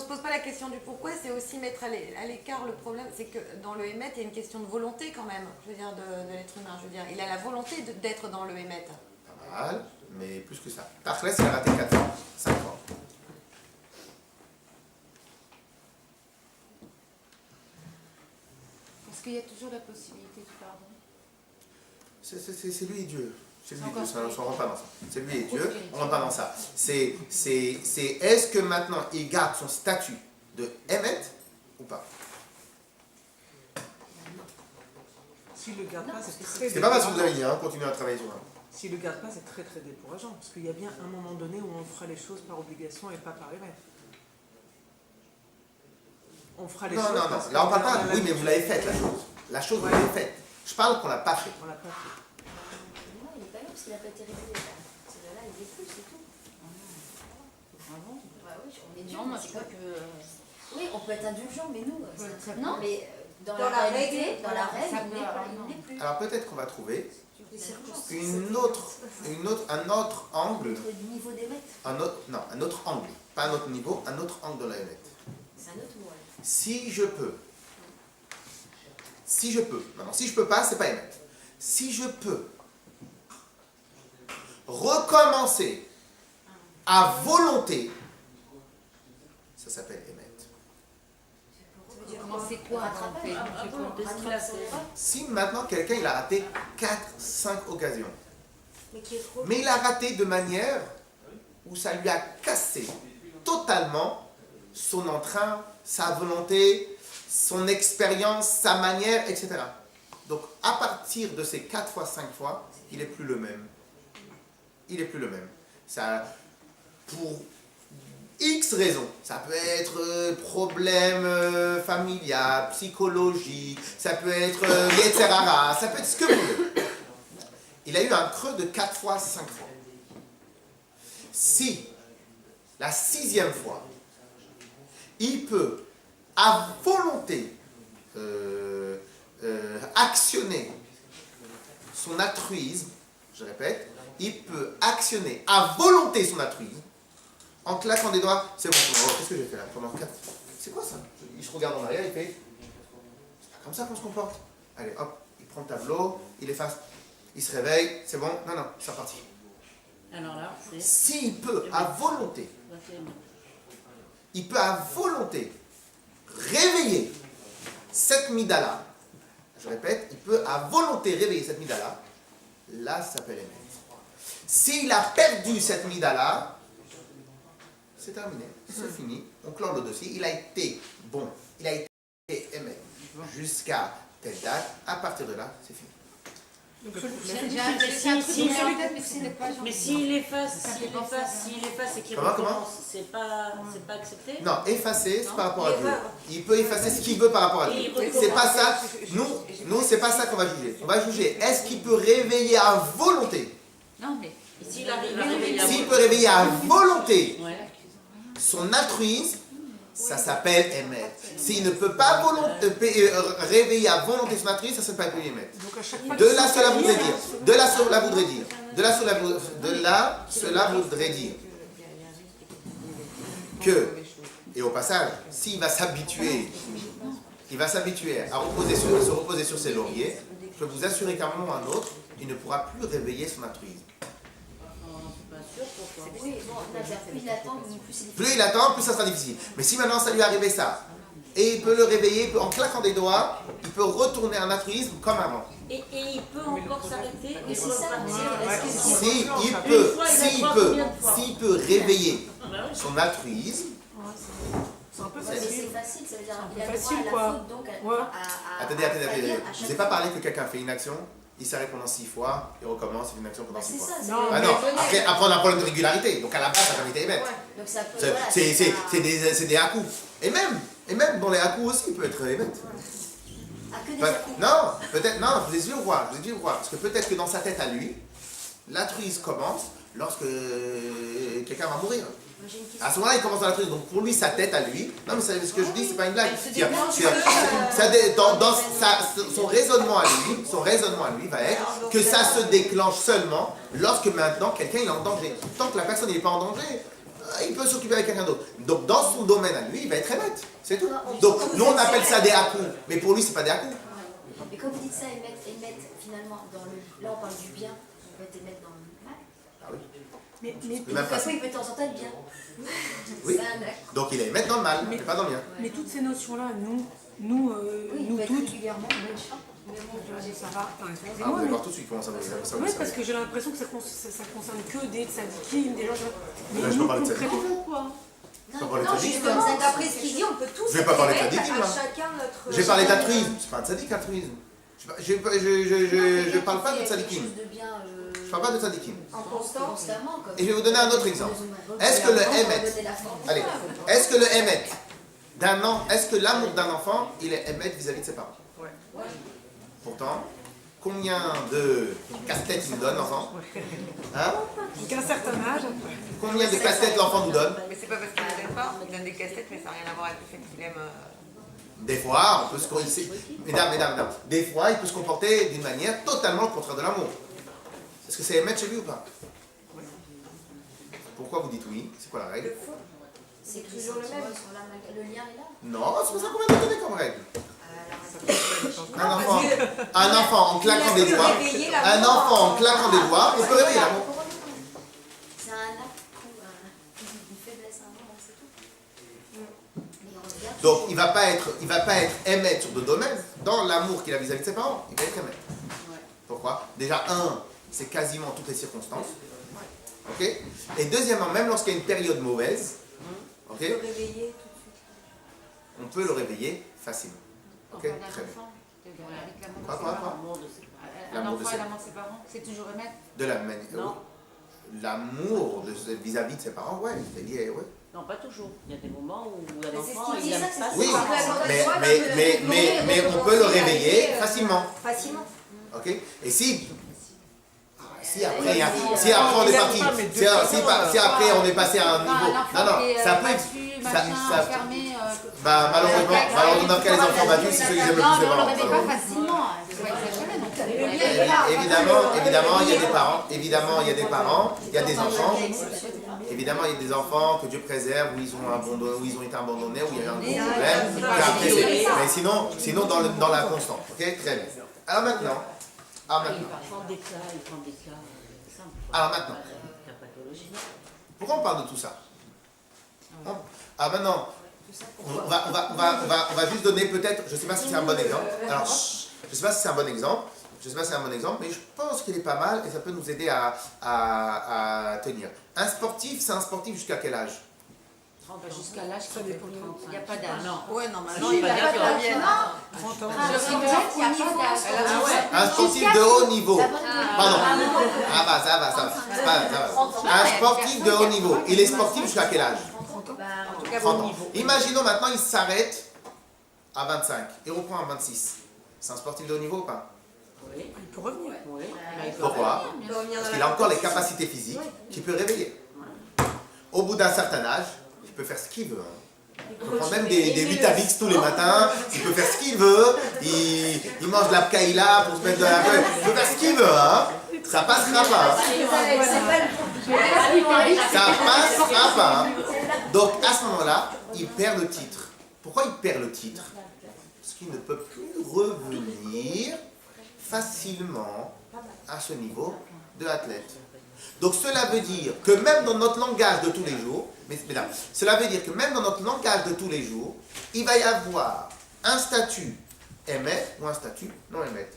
Speaker 2: se pose pas la question du pourquoi, c'est aussi mettre à l'écart le problème, c'est que dans le Hémet, il y a une question de volonté quand même, je veux dire, de l'être humain. Je veux dire, il a la volonté d'être dans le Hémet.
Speaker 1: Pas mal, mais plus que ça. Tachles, il a raté 4 fois, 5 fois.
Speaker 3: Parce qu'il y a toujours la possibilité de pardon.
Speaker 1: C'est lui et Dieu. C'est lui et
Speaker 3: encore
Speaker 1: Dieu, ça, on ne rentre pas dans ça. C'est lui et Dieu,
Speaker 3: Spirituel.
Speaker 1: on ne rentre pas dans ça. Est-ce que maintenant il garde son statut de Emet ou pas?
Speaker 7: S'il ne le garde pas, c'est très
Speaker 1: C'est pas parce que vous
Speaker 7: décourageant.
Speaker 1: avez dit, hein, continuez à travailler sur ça.
Speaker 7: S'il ne le garde pas, c'est très très décourageant. Parce qu'il y a bien un moment donné où on fera les choses par obligation et pas par émet. On fera les
Speaker 1: Non,
Speaker 7: choses.
Speaker 1: non,
Speaker 7: parce
Speaker 1: non. Là, on parle
Speaker 7: qu'on a
Speaker 1: pas. Oui, mais vous l'avez faite, la chose. La chose, vous l'avez faite. Je parle qu'on l'a pas fait.
Speaker 7: On l'a pas fait.
Speaker 5: Non, il n'est pas là parce qu'il n'a pas été révélé. Celui-là, il est plus, c'est tout.
Speaker 3: Ah bon
Speaker 5: Bah oui, on est dur.
Speaker 3: Non, moi,
Speaker 5: mais
Speaker 3: je
Speaker 5: c'est
Speaker 3: crois
Speaker 5: pas-
Speaker 3: que...
Speaker 5: Oui, on peut être indulgent, mais nous,
Speaker 3: Non,
Speaker 5: mais dans
Speaker 2: Dans
Speaker 5: la
Speaker 2: la
Speaker 5: réalité,
Speaker 2: règle,
Speaker 5: dans la
Speaker 3: ça
Speaker 5: règle,
Speaker 3: peut-
Speaker 5: il n'est plus.
Speaker 1: Alors peut-être qu'on va trouver
Speaker 5: Des circonstances.
Speaker 1: un autre angle,
Speaker 5: Notre niveau d'émettre,
Speaker 1: un autre angle, pas un autre niveau, un autre angle dans la Emet.
Speaker 5: c'est un autre mot. ouais.
Speaker 1: Si je peux, maintenant si je peux pas, c'est pas émettre. Si je peux recommencer à volonté, ça s'appelle émettre.
Speaker 3: Comment c'est quoi en fait C'est quoi
Speaker 4: de ce qu'il a fait.
Speaker 1: Si maintenant quelqu'un il a raté 4-5 occasions,
Speaker 5: Mais qui est trop.
Speaker 1: mais il a raté de manière où ça lui a cassé totalement son entrain, sa volonté, son expérience, sa manière, etc. Donc à partir de ces 4 fois, 5 fois, il n'est plus le même. Il n'est plus le même. Ça, pour X raisons, ça peut être problème familial, psychologique, ça peut être yetzerara, ça peut être ce que vous voulez. Il a eu un creux de 4 fois, 5 fois. Si, la 6e fois, il peut, à volonté, actionner son altruisme, je répète, il peut actionner à volonté son altruisme, en claquant des doigts, c'est bon, qu'est-ce que j'ai fait là pendant 4... C'est quoi ça? Il se regarde en arrière, il fait... C'est pas comme ça qu'on se comporte. Allez, hop, il prend le tableau, il efface, il se réveille, c'est bon, non, c'est reparti.
Speaker 4: Alors là, c'est
Speaker 1: S'il peut, à volonté,
Speaker 4: 21.
Speaker 1: il peut à volonté réveiller cette midala, je répète, il peut à volonté réveiller cette midala, là ça s'appelle émettre. S'il a perdu cette midala, c'est terminé, c'est fini, on clore le dossier, il a été bon, il a été aimé jusqu'à telle date, à partir de là, c'est fini.
Speaker 3: J'ai un truc dans la tête, mais c'était pas
Speaker 4: Mais s'il efface et qu'il
Speaker 1: Comment
Speaker 4: recommence, c'est pas accepté?
Speaker 1: Non, effacer, c'est par rapport à
Speaker 5: Et
Speaker 1: Dieu.
Speaker 5: voilà.
Speaker 1: Il peut effacer ce qu'il veut par rapport à
Speaker 4: Et
Speaker 1: Dieu.
Speaker 4: il
Speaker 1: C'est pas
Speaker 4: recommence.
Speaker 1: ça. Nous, c'est pas ça qu'on va juger. On va juger, est-ce qu'il peut réveiller à volonté?
Speaker 3: Non, mais...
Speaker 4: Et s'il arrive à réveiller
Speaker 1: S'il peut réveiller à volonté
Speaker 4: Ouais.
Speaker 1: son altruisme, ça s'appelle émettre. S'il ne peut pas réveiller à volonté son altruisme, ça s'appelle pas émettre.
Speaker 7: Donc à chaque fois
Speaker 1: De là, cela voudrait dire. De là, cela voudrait dire. De là, cela voudrait dire que, et au passage, s'il va s'habituer, à se reposer sur ses lauriers, je peux vous assurer qu'à un moment ou à un autre, il ne pourra plus réveiller son altruisme.
Speaker 5: Oui, bon, plus il attend, plus c'est difficile.
Speaker 1: Plus il attend, plus ça sera difficile. Mais si maintenant ça lui est arrivé ça, et il peut le réveiller, en claquant des doigts, il peut retourner un altruisme comme avant.
Speaker 4: Et il peut encore s'arrêter et
Speaker 5: c'est ça,
Speaker 1: S'il peut réveiller son altruisme,
Speaker 7: c'est un peu
Speaker 5: Mais
Speaker 7: facile.
Speaker 5: c'est facile, ça veut dire qu'il a
Speaker 7: peu
Speaker 5: le droit
Speaker 7: facile,
Speaker 5: à la
Speaker 7: quoi.
Speaker 5: faute, donc
Speaker 7: Ouais.
Speaker 1: attendez. Je vous ai pas parlé que quelqu'un fait une action, il s'arrête pendant 6 fois, il recommence, il fait une action pendant 6
Speaker 5: C'est
Speaker 1: fois.
Speaker 5: ça, c'est
Speaker 7: Non,
Speaker 5: le-
Speaker 1: Ah non, après on a un problème de régularité, donc à la base ça n'a jamais été émettre.
Speaker 5: Donc ça peut,
Speaker 1: C'est
Speaker 5: voilà,
Speaker 1: c'est des à-coups. Et même dans les à-coups aussi, il peut être émettre.
Speaker 5: Ah, que des
Speaker 1: Pas-
Speaker 5: à-coups.
Speaker 1: Non, peut-être, non, vous allez voir, parce que peut-être que dans sa tête à lui, l'altruisme commence lorsque quelqu'un va mourir.
Speaker 5: Moi, j'ai une question.
Speaker 1: À ce moment-là, il commence dans l'altruisme. Donc pour lui, sa tête à lui, non mais ce que je dis, c'est pas une blague.
Speaker 2: Elle se déclenche
Speaker 1: Son raisonnement à lui va être que ça se déclenche seulement lorsque maintenant quelqu'un il est en danger. Tant que la personne n'est pas en danger, il peut s'occuper avec quelqu'un d'autre. Donc dans son domaine à lui, il va être émettre. C'est tout. Donc nous on appelle ça des à-coups, mais pour lui c'est pas des à-coups.
Speaker 5: Mais quand vous dites ça, émettre finalement, là on parle du bien, on peut émettre dans le mal.
Speaker 1: Ah oui.
Speaker 3: Mais
Speaker 1: Le
Speaker 5: De
Speaker 1: même
Speaker 5: toute façon,
Speaker 1: principe.
Speaker 5: il peut être en temps le bien.
Speaker 1: Oui.
Speaker 5: C'est un acte.
Speaker 1: Donc il est émettre dans le mal, mais pas dans le bien.
Speaker 3: Mais toutes ces notions-là, nous
Speaker 5: Oui, il peut être
Speaker 3: toutes,
Speaker 5: régulièrement.
Speaker 3: ça va. Attends,
Speaker 1: Ah, vous
Speaker 3: excusez-moi,
Speaker 1: allez
Speaker 3: mais...
Speaker 1: voir tout de suite comment ça va.
Speaker 3: Oui, parce que j'ai l'impression que ça concerne que des tzadikim, des gens... Mais
Speaker 1: Là, je peux
Speaker 3: nous,
Speaker 1: parler de
Speaker 3: concrètement,
Speaker 4: quoi.
Speaker 1: Je vais parler de
Speaker 5: Non,
Speaker 1: tzadikim,
Speaker 5: justement,
Speaker 1: là.
Speaker 5: d'après ce qu'il dit, on peut tous
Speaker 1: Je vais pas parler de
Speaker 5: émettre
Speaker 1: tzadikim, là.
Speaker 5: à chacun notre...
Speaker 1: J'ai parlé d'altruisme, c'est pas un tzadik altruisme. Je parle pas de tzadikim. Je parle pas de tzadikim.
Speaker 5: En constamment, comme...
Speaker 1: Et je vais vous donner un autre exemple. Est-ce que le émet, allez, est-ce que le émet est-ce que l'amour d'un enfant, il est émet vis-à-vis de ses parents?
Speaker 7: Ouais.
Speaker 1: Pourtant, combien de casse-têtes il nous donne l'enfant? Hein?
Speaker 3: qu'à un certain âge...
Speaker 1: Combien de casse-têtes l'enfant nous donne?
Speaker 2: Mais c'est pas parce qu'il ne l'aime pas, il donne des cassettes, mais ça n'a rien à voir avec le fait qu'il aime.
Speaker 1: Des fois, on peut se mesdames, des fois, il peut se comporter d'une manière totalement le contraire de l'amour. Est-ce que c'est émettre chez lui ou pas? Pourquoi vous dites oui? C'est quoi la règle?
Speaker 5: C'est toujours le même. Le lien est là.
Speaker 1: Non, c'est pas ça qu'on vient de donner comme règle. Un enfant en claquant des doigts, on peut réveiller l'amour.
Speaker 5: C'est un acte ou une faiblesse à un moment, c'est tout. Mais on regarde.
Speaker 1: Donc il va pas être émettre sur deux domaines. Dans l'amour qu'il a vis-à-vis de ses parents, il va être émettre. Pourquoi? Déjà, c'est quasiment toutes les circonstances. Ok? Et deuxièmement, même lorsqu'il y a une période mauvaise, ok?
Speaker 5: On peut réveiller tout de suite.
Speaker 1: On peut le réveiller facilement. Ok? Très bien. Quoi?
Speaker 3: Un enfant et l'amant de ses parents, c'est toujours émettre.
Speaker 1: De la manière.
Speaker 4: Non.
Speaker 1: L'amour vis-à-vis de ses parents, ouais, c'est lié, ouais.
Speaker 4: Non, pas toujours. Il y a des moments où
Speaker 5: Mais c'est ce
Speaker 4: l'enfant,
Speaker 5: qu'il
Speaker 4: il
Speaker 5: dit,
Speaker 4: aime
Speaker 5: ça,
Speaker 4: pas
Speaker 5: c'est
Speaker 1: Oui,
Speaker 5: ce qu'il dit.
Speaker 1: mais on peut le réveiller facilement.
Speaker 5: Facilement.
Speaker 1: Ok? Et si après on est parti, si après on est passé à un niveau, non, ça peut être, malheureusement, dans le cas des enfants battus, c'est ceux qui aiment le plus les
Speaker 3: on
Speaker 1: parents.
Speaker 3: le réveille pas facilement. C'est pas exagéré,
Speaker 1: Évidemment, il y a des parents, il y a des enfants. Évidemment, il y a des enfants que Dieu préserve, où ils ont été abandonnés, où il y a eu un gros problème. Mais sinon dans la constante. Ok? Très bien. Alors maintenant.
Speaker 4: Il prend des cas simples.
Speaker 1: Alors maintenant.
Speaker 4: La pathologie.
Speaker 1: Pourquoi on parle de tout ça? Maintenant, on va juste donner peut-être, je ne sais pas si c'est un bon exemple. Alors, je ne sais pas si c'est un bon exemple, mais je pense qu'il est pas mal et ça peut nous aider à tenir. Un sportif, c'est un sportif jusqu'à quel âge?
Speaker 4: Jusqu'à l'âge, ça dépend.
Speaker 3: Il n'y a pas d'âge.
Speaker 2: Ouais, normalement,
Speaker 4: Il
Speaker 2: il va
Speaker 4: va
Speaker 2: bien
Speaker 4: dire
Speaker 2: qu'il
Speaker 4: que-
Speaker 2: revienne.
Speaker 3: 30 ans.
Speaker 5: Je regrette, il n'y a pas d'âge.
Speaker 1: Un sportif de haut niveau. Pardon. Ça va. Un sportif de haut niveau. Il est sportif jusqu'à quel âge? 30 ans. Imaginons maintenant, il s'arrête à 25 et reprend à 26. C'est un sportif de haut niveau ou pas?
Speaker 4: Oui.
Speaker 3: Il peut revenir.
Speaker 4: Oui.
Speaker 1: Pourquoi? Parce qu'il a encore les capacités physiques qu'il peut réveiller. Au bout d'un certain âge, il peut faire ce qu'il veut. Il peut prendre même des Vitamix tous les matins, il peut faire ce qu'il veut, il mange de la pkaïla pour se mettre de la feuille, il peut faire ce qu'il veut, hein. Ça passera pas. Ça passera pas. Donc à ce moment-là, il perd le titre. Pourquoi il perd le titre? Parce qu'il ne peut plus revenir facilement à ce niveau de athlète. Donc cela veut dire que même dans notre langage de tous les jours, mesdames, cela veut dire que même dans notre langage de tous les jours, il va y avoir un statut émettre ou un statut non émettre.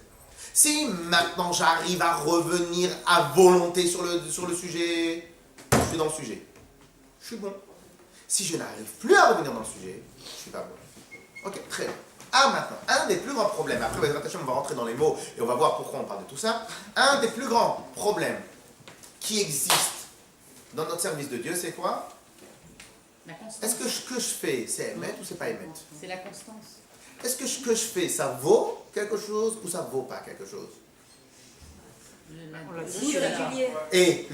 Speaker 1: Si maintenant j'arrive à revenir à volonté sur le sujet, je suis dans le sujet. Je suis bon. Si je n'arrive plus à revenir dans le sujet, je ne suis pas bon. Ok, très bien. Maintenant, un des plus grands problèmes, après on va rentrer dans les mots et on va voir pourquoi on parle de tout ça. Un des plus grands problèmes qui existent dans notre service de Dieu, c'est quoi?
Speaker 3: La constance.
Speaker 1: Est-ce que ce que je fais, c'est émettre ou c'est pas émettre?
Speaker 3: C'est la constance.
Speaker 1: Est-ce que ce que je fais, ça vaut quelque chose ou ça vaut pas quelque chose?
Speaker 7: On l'a
Speaker 5: Si
Speaker 7: dit.
Speaker 5: régulier.
Speaker 1: Et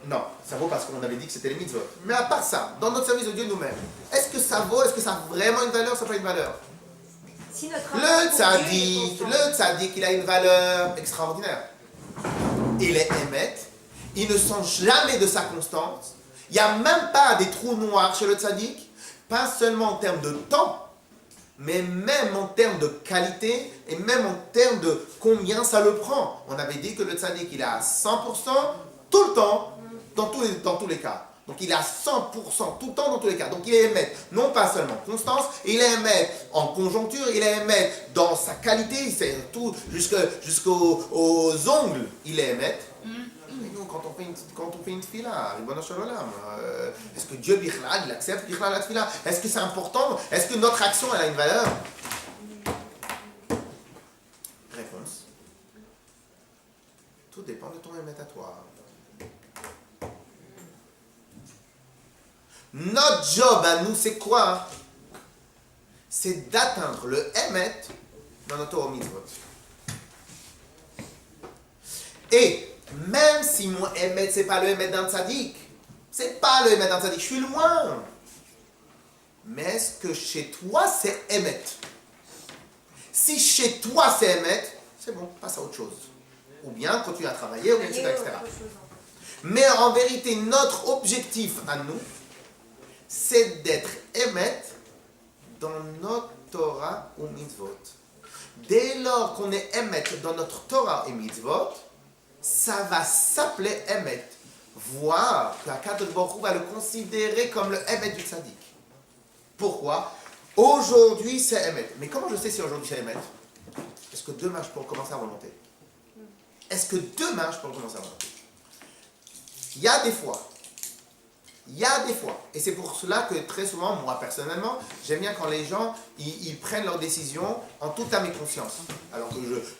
Speaker 1: non, ça vaut parce qu'on avait dit que c'était les mitzvot. Mais à part ça, dans notre service de Dieu nous-mêmes, est-ce que ça vaut, est-ce que ça a vraiment une valeur, ça n'a pas une valeur?
Speaker 5: Si notre
Speaker 1: Le tzaddik, il a une valeur extraordinaire. Il est émet, il ne sent jamais de sa constance. Il n'y a même pas des trous noirs chez le tzaddik, pas seulement en termes de temps, mais même en termes de qualité et même en termes de combien ça le prend. On avait dit que le tzaddik, il est à 100% tout le temps, dans tous les cas. Donc il est à 100% tout le temps dans tous les cas. Donc il est émettre, non pas seulement constance, il est émettre en conjoncture, il est émettre dans sa qualité, c'est tout, jusqu'aux ongles, il est émettre. Et nous, quand on fait une tfila, Ribono Shel Olam, est-ce que Dieu, Bichlal, il accepte Bichlal la tfila? Est-ce que c'est important? Est-ce que notre action, elle a une valeur? Réponse. Tout dépend de ton émettre à toi. Notre job à nous, c'est quoi? C'est d'atteindre le Emet dans notre Torah Mitzvot. Et même si mon Emet, c'est pas le Emet d'un tzaddik, c'est pas le Emet d'un tzaddik, je suis loin. Mais est-ce que chez toi, c'est Emet? Si chez toi, c'est Emet, c'est bon, passe à autre chose. Ou bien continue à travailler, ou bien, etc., etc. Mais en vérité, notre objectif à nous, c'est d'être émet dans notre Torah ou mitzvot. Dès lors qu'on est émet dans notre Torah et mitzvot, ça va s'appeler émet. Voire qu'Akadosh Baruch Hu va le considérer comme le émet du tzaddik. Pourquoi? Aujourd'hui c'est émet. Mais comment je sais si aujourd'hui c'est émet? Est-ce que demain je peux commencer à remonter? Est-ce que demain je peux commencer à remonter? Il y a des fois, et c'est pour cela que très souvent, moi personnellement, j'aime bien quand les gens, ils prennent leurs décisions en toute âme et conscience. Alors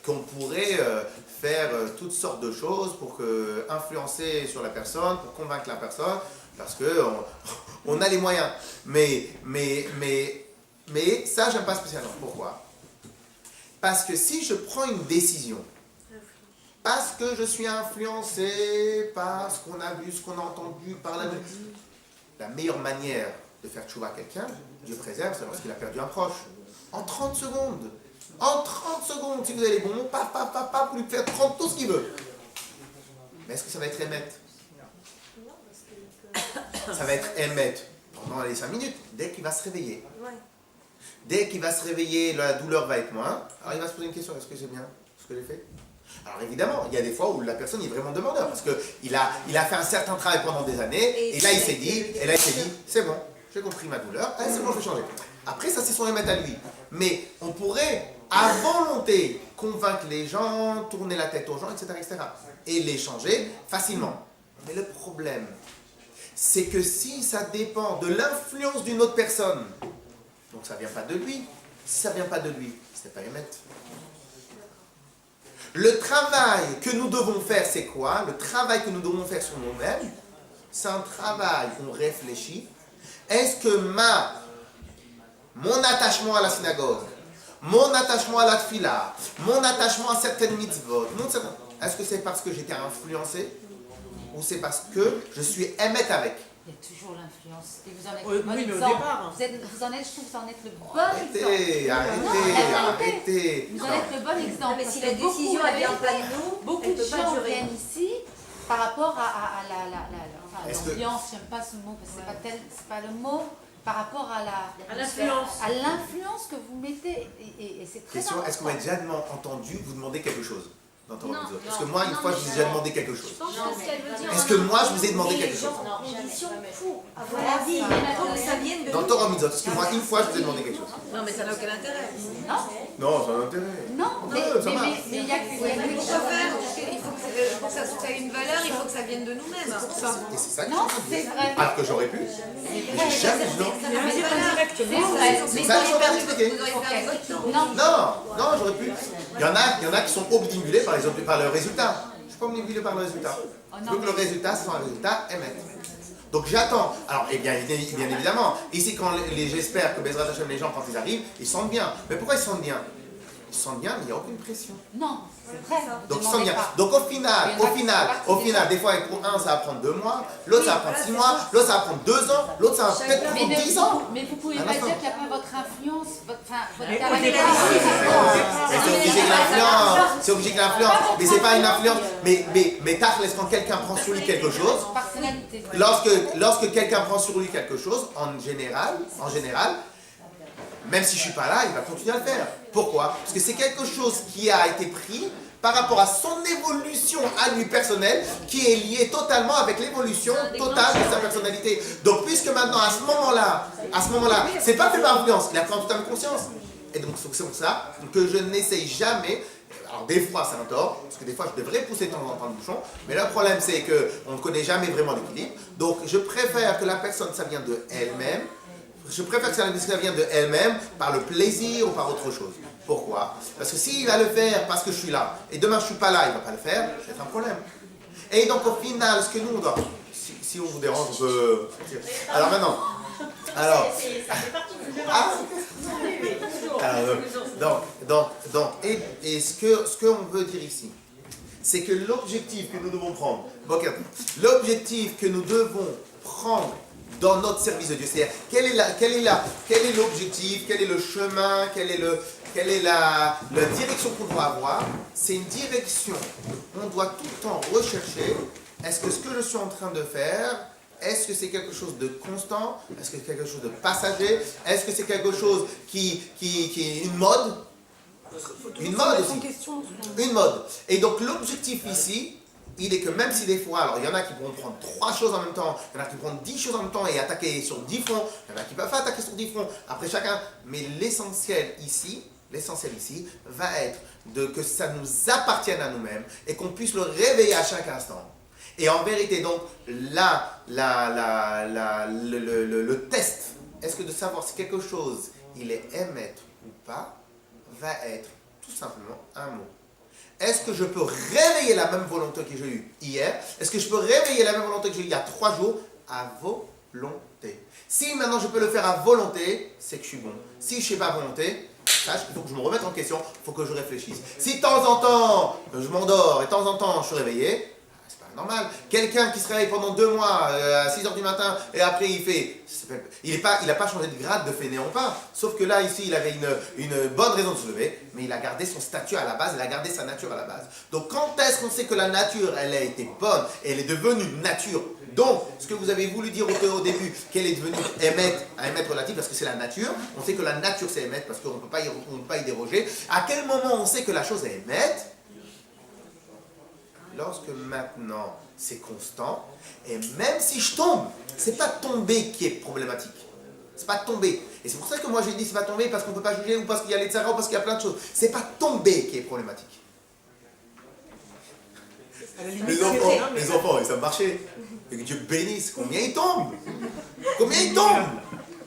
Speaker 1: qu'on pourrait faire toutes sortes de choses pour influencer sur la personne, pour convaincre la personne, parce qu'on a les moyens. Mais ça, j'aime pas spécialement. Pourquoi? Parce que si je prends une décision, parce que je suis influencé par ce qu'on a vu, ce qu'on a entendu, par la meilleure manière de faire tchouva à quelqu'un, Dieu préserve, c'est lorsqu'il a perdu un proche. En 30 secondes. En 30 secondes, si vous avez les bons mots, vous lui faites prendre tout ce qu'il veut. Mais est-ce que ça va être émettre? Ça va être émettre pendant les 5 minutes, dès qu'il va se réveiller. Dès qu'il va se réveiller, la douleur va être moins. Alors il va se poser une question, est-ce que c'est bien ce que j'ai fait? Alors évidemment, il y a des fois où la personne est vraiment demandeur, parce qu'il a fait un certain travail pendant des années, et là il s'est dit, c'est bon, j'ai compris ma douleur, c'est bon, je vais changer. Après ça c'est son émettre à lui. Mais on pourrait, à volonté, convaincre les gens, tourner la tête aux gens, etc. et les changer facilement. Mais le problème, c'est que si ça dépend de l'influence d'une autre personne, donc ça ne vient pas de lui, si ça ne vient pas de lui, c'est pas émettre. Le travail que nous devons faire, c'est quoi? Le travail que nous devons faire sur nous-mêmes, c'est un travail où on réfléchit. Est-ce que mon attachement à la synagogue, mon attachement à la tfila, mon attachement à certaines mitzvot, est-ce que c'est parce que j'étais influencé ou c'est parce que je suis émet avec?
Speaker 3: Il y a toujours l'influence. Et vous en êtes
Speaker 7: Oui,
Speaker 3: le bon
Speaker 7: oui, mais au
Speaker 3: exemple.
Speaker 7: départ, hein.
Speaker 3: Vous en êtes, je trouve, vous en êtes le bon exemple.
Speaker 1: Arrêtez.
Speaker 3: Vous en êtes le bon exemple.
Speaker 5: Mais
Speaker 3: parce
Speaker 5: si
Speaker 3: que
Speaker 5: la décision
Speaker 3: beaucoup,
Speaker 5: elle vient pas de nous,
Speaker 3: beaucoup
Speaker 5: elle
Speaker 3: de
Speaker 5: peut pas
Speaker 3: gens
Speaker 5: durer.
Speaker 3: viennent ici par rapport à
Speaker 1: Est-ce que-
Speaker 3: l'ambiance, j'aime pas ce mot, parce que c'est pas le mot, par rapport à l'influence que vous mettez, et c'est très
Speaker 1: Question, est-ce que vous
Speaker 3: important.
Speaker 1: avez déjà entendu vous demander quelque chose d'entendre
Speaker 5: Non,
Speaker 1: les autres? Parce
Speaker 5: non,
Speaker 1: que moi, une
Speaker 5: non,
Speaker 1: fois, je
Speaker 5: mais
Speaker 1: vous ai
Speaker 5: ça-
Speaker 1: déjà demandé quelque chose.
Speaker 5: Je pense que ce qu'elle veut dire.
Speaker 1: Est-ce que moi, je vous ai demandé
Speaker 5: Mais
Speaker 1: quelque
Speaker 5: les
Speaker 1: chose?
Speaker 5: gens en condition pour avoir
Speaker 3: Voilà,
Speaker 5: la vie,
Speaker 3: ça.
Speaker 5: mais il faut que ça vienne de
Speaker 1: Dans
Speaker 5: nous.
Speaker 1: Torah Mitzvot, parce que moi, une fois, je vous ai demandé quelque chose.
Speaker 2: Non, mais ça n'a aucun intérêt.
Speaker 1: Non, ça a un intérêt.
Speaker 3: Non, mais
Speaker 1: ça marche.
Speaker 3: il y a quelque
Speaker 2: Il faut
Speaker 3: chose.
Speaker 2: faire, il faut que ça ait une valeur, il faut que ça vienne de nous-mêmes.
Speaker 1: Et c'est ça que
Speaker 3: Non,
Speaker 1: je vous
Speaker 3: c'est
Speaker 1: dis.
Speaker 3: vrai.
Speaker 1: Alors que j'aurais pu. J'ai jamais dit non.
Speaker 2: Mais c'est pas directement.
Speaker 1: C'est ça que je vais expliquer.
Speaker 2: Vous auriez perdu votre temps.
Speaker 3: Non,
Speaker 1: Non, j'aurais pu. Il y en a qui sont obnubilés par exemple par le résultat. Je ne suis pas obnubilé par le résultat. Je veux que le résultat soit un résultat émettre. Donc j'attends. Alors, bien évidemment, ici, j'espère que Bezrat Hashem, les gens, quand ils arrivent, ils sentent bien. Mais pourquoi ils sentent bien? Ils sentent bien, mais il n'y a aucune pression.
Speaker 3: non, c'est vrai.
Speaker 1: Donc ils
Speaker 3: demandez
Speaker 1: sentent bien.
Speaker 3: pas.
Speaker 1: Donc au final, des fois, pour un, ça va prendre 2 mois, l'autre, ça va prendre 6 mois, l'autre, ça va prendre 2 ans, l'autre, ça va peut-être
Speaker 3: Mais,
Speaker 1: prendre 10 ans.
Speaker 3: mais vous pouvez
Speaker 1: À
Speaker 3: pas
Speaker 1: la fin.
Speaker 3: dire qu'il n'y a pas votre influence, votre
Speaker 7: Mais au
Speaker 3: caractère.
Speaker 7: départ,
Speaker 1: Mais c'est obligé que l'influence, c'est obligé que l'influence, mais c'est pas une influence, mais Tachles, quand quelqu'un prend sur lui quelque chose,
Speaker 3: Personnalité.
Speaker 1: lorsque quelqu'un prend sur lui quelque chose, en général, même si je suis pas là, il va continuer à le faire. Pourquoi? Parce que c'est quelque chose qui a été pris par rapport à son évolution à lui personnelle, qui est liée totalement avec l'évolution totale de sa personnalité. Donc puisque maintenant, à ce moment-là, c'est pas fait par influence, il a pris en toute âme et conscience. Et donc c'est pour ça que je n'essaye jamais. Alors des fois c'est un tort, parce que des fois je devrais pousser de temps en temps le bouchon, mais le problème c'est qu'on ne connaît jamais vraiment l'équilibre. Donc je préfère que la personne, ça vient de elle-même. Je préfère que ça vienne de elle-même par le plaisir ou par autre chose. Pourquoi? Parce que s'il va le faire parce que je suis là, et demain je ne suis pas là, il ne va pas le faire, c'est un problème. Et donc au final, ce que nous on doit... Si on vous dérange, on peut... Alors maintenant... Alors... Et ce qu'on veut dire ici, c'est que l'objectif que nous devons prendre, l'objectif que nous devons prendre dans notre service de Dieu, c'est-à-dire quel est l'objectif, quel est le chemin, quelle est la direction qu'on doit avoir. C'est une direction. On doit tout le temps rechercher, est-ce que ce que je suis en train de faire, est-ce que c'est quelque chose de constant? Est-ce que c'est quelque chose de passager? Est-ce que c'est quelque chose qui est une mode? Une mode aussi. Une mode. Et donc l'objectif ici, il est que même si des fois, alors il y en a qui pourront prendre 3 choses en même temps, il y en a qui pourront 10 choses en même temps et attaquer sur 10 fronts, il y en a qui peuvent pas attaquer sur 10 fronts, après chacun, mais l'essentiel ici va être que ça nous appartienne à nous-mêmes et qu'on puisse le réveiller à chaque instant. Et en vérité, donc, là, le test, est-ce que de savoir si quelque chose, il est émettre ou pas, va être tout simplement un mot. Est-ce que je peux réveiller la même volonté que j'ai eue hier? Est-ce que je peux réveiller la même volonté que j'ai eue il y a 3 jours? À volonté. Si maintenant je peux le faire à volonté, c'est que je suis bon. Si je ne sais pas à volonté, sache qu'il faut que je me remette en question, il faut que je réfléchisse. Si de temps en temps, je m'endors et de temps en temps, je suis réveillé, c'est pas normal. Quelqu'un qui se réveille pendant 2 mois à 6h du matin et après il n'a pas changé de grade de fainéant pas. Sauf que là, ici, il avait une bonne raison de se lever, mais il a gardé son statut à la base, il a gardé sa nature à la base. Donc quand est-ce qu'on sait que la nature, elle a été bonne et elle est devenue nature? Donc, ce que vous avez voulu dire au début, qu'elle est devenue émettre relatif, parce que c'est la nature, on sait que la nature c'est émettre, parce qu'on ne peut pas y déroger. À quel moment on sait que la chose est émettre? Lorsque maintenant c'est constant, et même si je tombe, c'est pas tomber qui est problématique. C'est pas tomber. Et c'est pour ça que moi j'ai dit c'est pas tomber parce qu'on ne peut pas juger ou parce qu'il y a les tzara ou parce qu'il y a plein de choses. C'est pas tomber qui est problématique. Les enfants, et ça marchait. Et que Dieu bénisse, combien ils tombent? Combien ils tombent?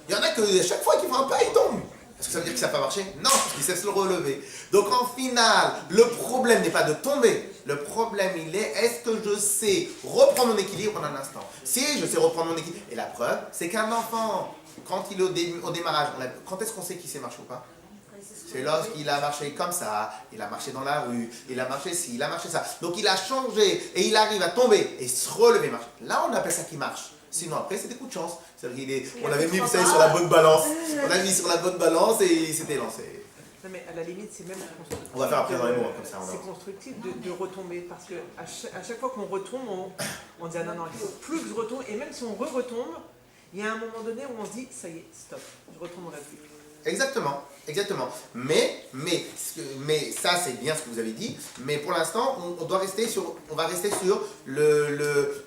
Speaker 1: Il y en a que à chaque fois qu'ils font un pas, ils tombent. Est-ce que ça veut dire que ça n'a pas marché? Non, parce qu'ils savent se le relever. Donc en final, le problème n'est pas de tomber. Le problème, il est, est-ce que je sais reprendre mon équilibre en un instant? Si je sais reprendre mon équilibre, et la preuve, c'est qu'un enfant, quand il est au démarrage, quand est-ce qu'on sait qu'il sait marcher ou pas? C'est lorsqu'il a marché comme ça, il a marché dans la rue, il a marché ci, il a marché ça. Donc il a changé et il arrive à tomber et se relever. Là, on appelle ça qui marche. Sinon, après, c'est des coups de chance. C'est-à-dire on avait mis, vous savez, sur la bonne balance. On a mis sur la bonne balance et il s'était lancé.
Speaker 7: Non, mais à la limite, c'est même constructif.
Speaker 1: On va faire après dans les mots, comme ça.
Speaker 7: C'est constructif de retomber parce que à chaque fois qu'on retombe, on dit ah non, non, il faut plus que je retombe. Et même si on retombe, il y a un moment donné où on se dit ça y est, stop, je retomberai plus.
Speaker 1: Exactement, exactement. Mais ça c'est bien ce que vous avez dit. Mais pour l'instant, on va rester sur le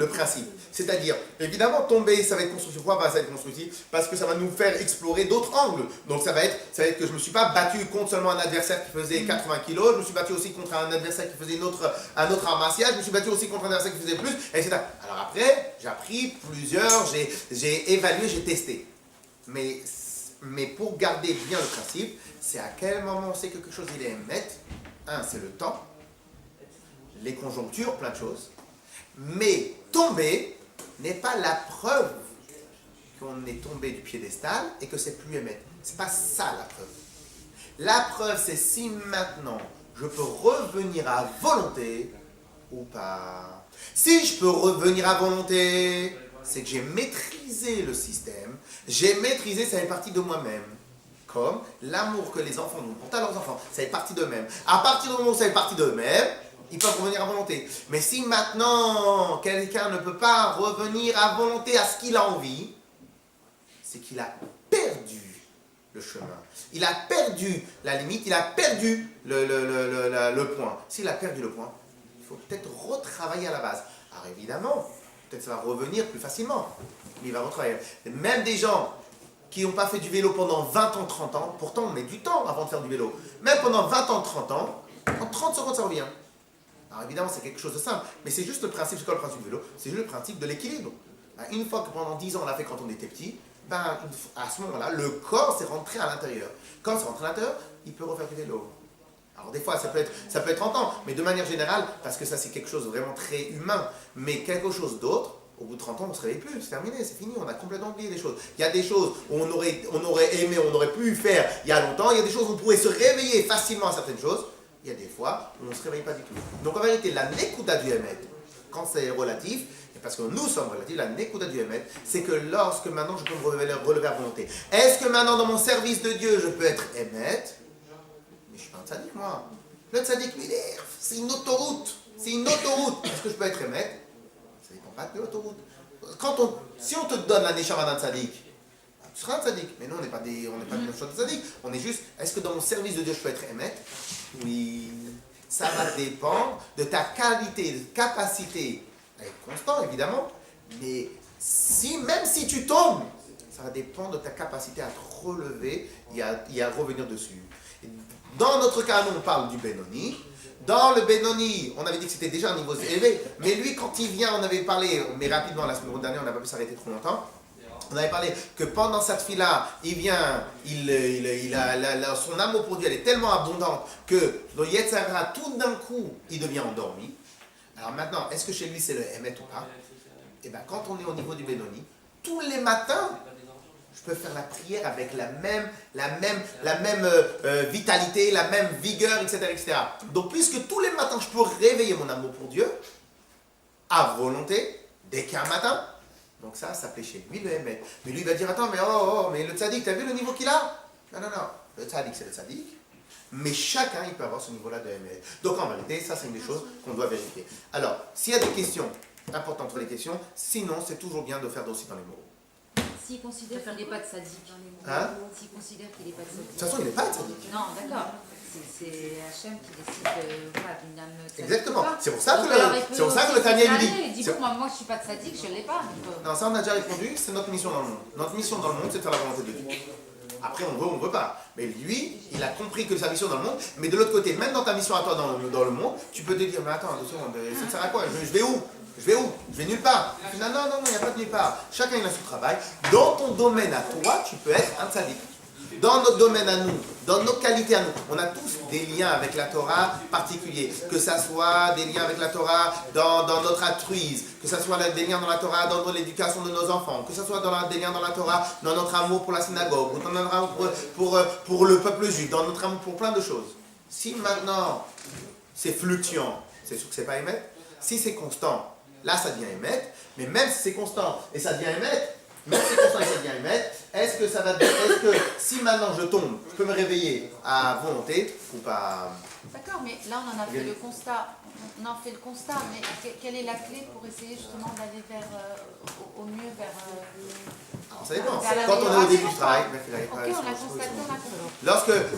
Speaker 1: principe. C'est-à-dire, évidemment, tomber, ça va être constructif. Pourquoi ça va être constructif? Parce que ça va nous faire explorer d'autres angles. Donc ça va être que je ne me suis pas battu contre seulement un adversaire qui faisait 80 kg, je me suis battu aussi contre un adversaire qui faisait un autre art martial, je me suis battu aussi contre un adversaire qui faisait plus, etc. Alors après, j'ai appris plusieurs, j'ai évalué, j'ai testé. Mais pour garder bien le principe, c'est à quel moment on sait que quelque chose il est émettre. Un, c'est le temps, les conjonctures, plein de choses. Mais tomber n'est pas la preuve qu'on est tombé du piédestal et que c'est plus émettre. C'est pas ça la preuve. La preuve, c'est si maintenant je peux revenir à volonté ou pas. Si je peux revenir à volonté, c'est que j'ai maîtrisé le système, j'ai maîtrisé, ça fait partie de moi-même. Comme l'amour que les enfants nous portent à leurs enfants, ça fait partie d'eux-mêmes. À partir du moment où ça fait partie d'eux-mêmes, ils peuvent revenir à volonté. Mais si maintenant, quelqu'un ne peut pas revenir à volonté à ce qu'il a envie, c'est qu'il a perdu le chemin. Il a perdu la limite, il a perdu le point. S'il a perdu le point, il faut peut-être retravailler à la base. Alors évidemment, peut-être ça va revenir plus facilement. Mais il va retravailler. Même des gens qui n'ont pas fait du vélo pendant 20 ans, 30 ans, pourtant on met du temps avant de faire du vélo. Même pendant 20 ans, 30 ans, en 30 secondes ça revient. Alors évidemment c'est quelque chose de simple, mais c'est juste le principe, c'est quoi le principe du vélo? C'est juste le principe de l'équilibre. Une fois que pendant 10 ans on l'a fait quand on était petit, à ce moment-là, le corps s'est rentré à l'intérieur. Quand c'est rentré à l'intérieur, il peut refaire du vélo. Alors des fois, ça peut être 30 ans, mais de manière générale, parce que ça c'est quelque chose de vraiment très humain, mais quelque chose d'autre, au bout de 30 ans, on ne se réveille plus, c'est terminé, c'est fini, on a complètement oublié des choses. Il y a des choses où on aurait aimé, on aurait pu faire il y a longtemps, il y a des choses où on pourrait se réveiller facilement à certaines choses, il y a des fois où on ne se réveille pas du tout. Donc en vérité, la nekuda du Emet, quand c'est relatif, et parce que nous sommes relatifs, la nekuda du Emet, c'est que lorsque maintenant je peux me relever à volonté. Est-ce que maintenant dans mon service de Dieu, je peux être Emet? Mais je suis pas un tzaddik, moi. Le tzaddik, c'est une autoroute. C'est une autoroute. Est-ce que je peux être Emet? Ça dépend pas de l'autoroute. Si on te donne la neshama d'un tzaddik, tu seras un tzaddik. Mais nous, on n'est pas des tzaddik. On est juste, est-ce que dans mon service de Dieu, je peux être Emet? Oui. Ça va dépendre de ta qualité, de capacité à être constant, évidemment. Mais même si tu tombes, ça va dépendre de ta capacité à te relever et à revenir dessus. Dans notre cas, nous, on parle du Benoni. Dans le Benoni, on avait dit que c'était déjà un niveau élevé. Mais lui, quand il vient, on avait parlé, mais rapidement, la semaine dernière, on n'a pas pu s'arrêter trop longtemps. On avait parlé que pendant cette fille-là, il vient, son amour pour Dieu, elle est tellement abondante que le Yetzirah, tout d'un coup, il devient endormi. Alors maintenant, est-ce que chez lui, c'est le Emet ou pas? Eh bien, quand on est au niveau du Benoni, tous les matins, je peux faire la prière avec la même vitalité, la même vigueur, etc., etc. Donc, puisque tous les matins, je peux réveiller mon amour pour Dieu, à volonté, dès qu'il y a un matin, donc ça plaît chez lui le Emet. Mais lui, il va dire, attends, mais le tzaddik, t'as vu le niveau qu'il a? Non, le tzaddik, c'est le tzaddik. Mais chacun, il peut avoir ce niveau-là de Emet. Donc, en vérité, ça, c'est une des choses qu'on doit vérifier. Alors, s'il y a des questions, importantes pour les questions, sinon, c'est toujours bien de faire aussi dans les mots.
Speaker 3: S'il considère qu'il n'est pas de sadique, s'il considère qu'il n'est pas de sadique.
Speaker 1: De toute façon, il n'est pas tzaddik.
Speaker 3: Non, d'accord. C'est Hachem qui décide d'une âme tzaddik.
Speaker 1: Exactement. C'est pour ça que le Tanya lui dit.
Speaker 3: Il dit moi je ne suis pas tzaddik, je ne l'ai pas.
Speaker 1: Non, ça on a déjà répondu, c'est notre mission dans le monde. Notre mission dans le monde, c'est de faire la volonté de Dieu. Après, on veut pas. Mais lui, il a compris que sa mission dans le monde, mais de l'autre côté, même dans ta mission à toi dans le monde, tu peux te dire, mais attends, 2 secondes, ça sert à quoi? Je vais où? Je vais nulle part. Non, il n'y a pas de nulle part. Chacun il a son travail. Dans ton domaine à toi, tu peux être un tzaddik. Dans notre domaine à nous, dans nos qualités à nous, on a tous des liens avec la Torah particuliers. Que ça soit des liens avec la Torah dans notre altruisme, que ça soit des liens dans la Torah dans l'éducation de nos enfants, que ça soit des liens dans la Torah dans notre amour pour la synagogue, ou dans notre amour pour le peuple juif, dans notre amour pour plein de choses. Si maintenant c'est fluctuant, c'est sûr que c'est pas émettre. Si c'est constant, là ça devient émettre, mais même si c'est constant et ça devient émettre, même si c'est constant et ça devient émettre, est-ce que si maintenant je tombe, je peux me réveiller à volonté ou pas?
Speaker 3: D'accord, mais là on en a fait le constat. On en fait le constat, mais quelle est la clé pour essayer justement d'aller vers, au mieux vers...
Speaker 1: Alors ça dépend.
Speaker 3: vers
Speaker 1: Quand on est au début du travail,
Speaker 3: Ok, on l'a constaté, on a compris.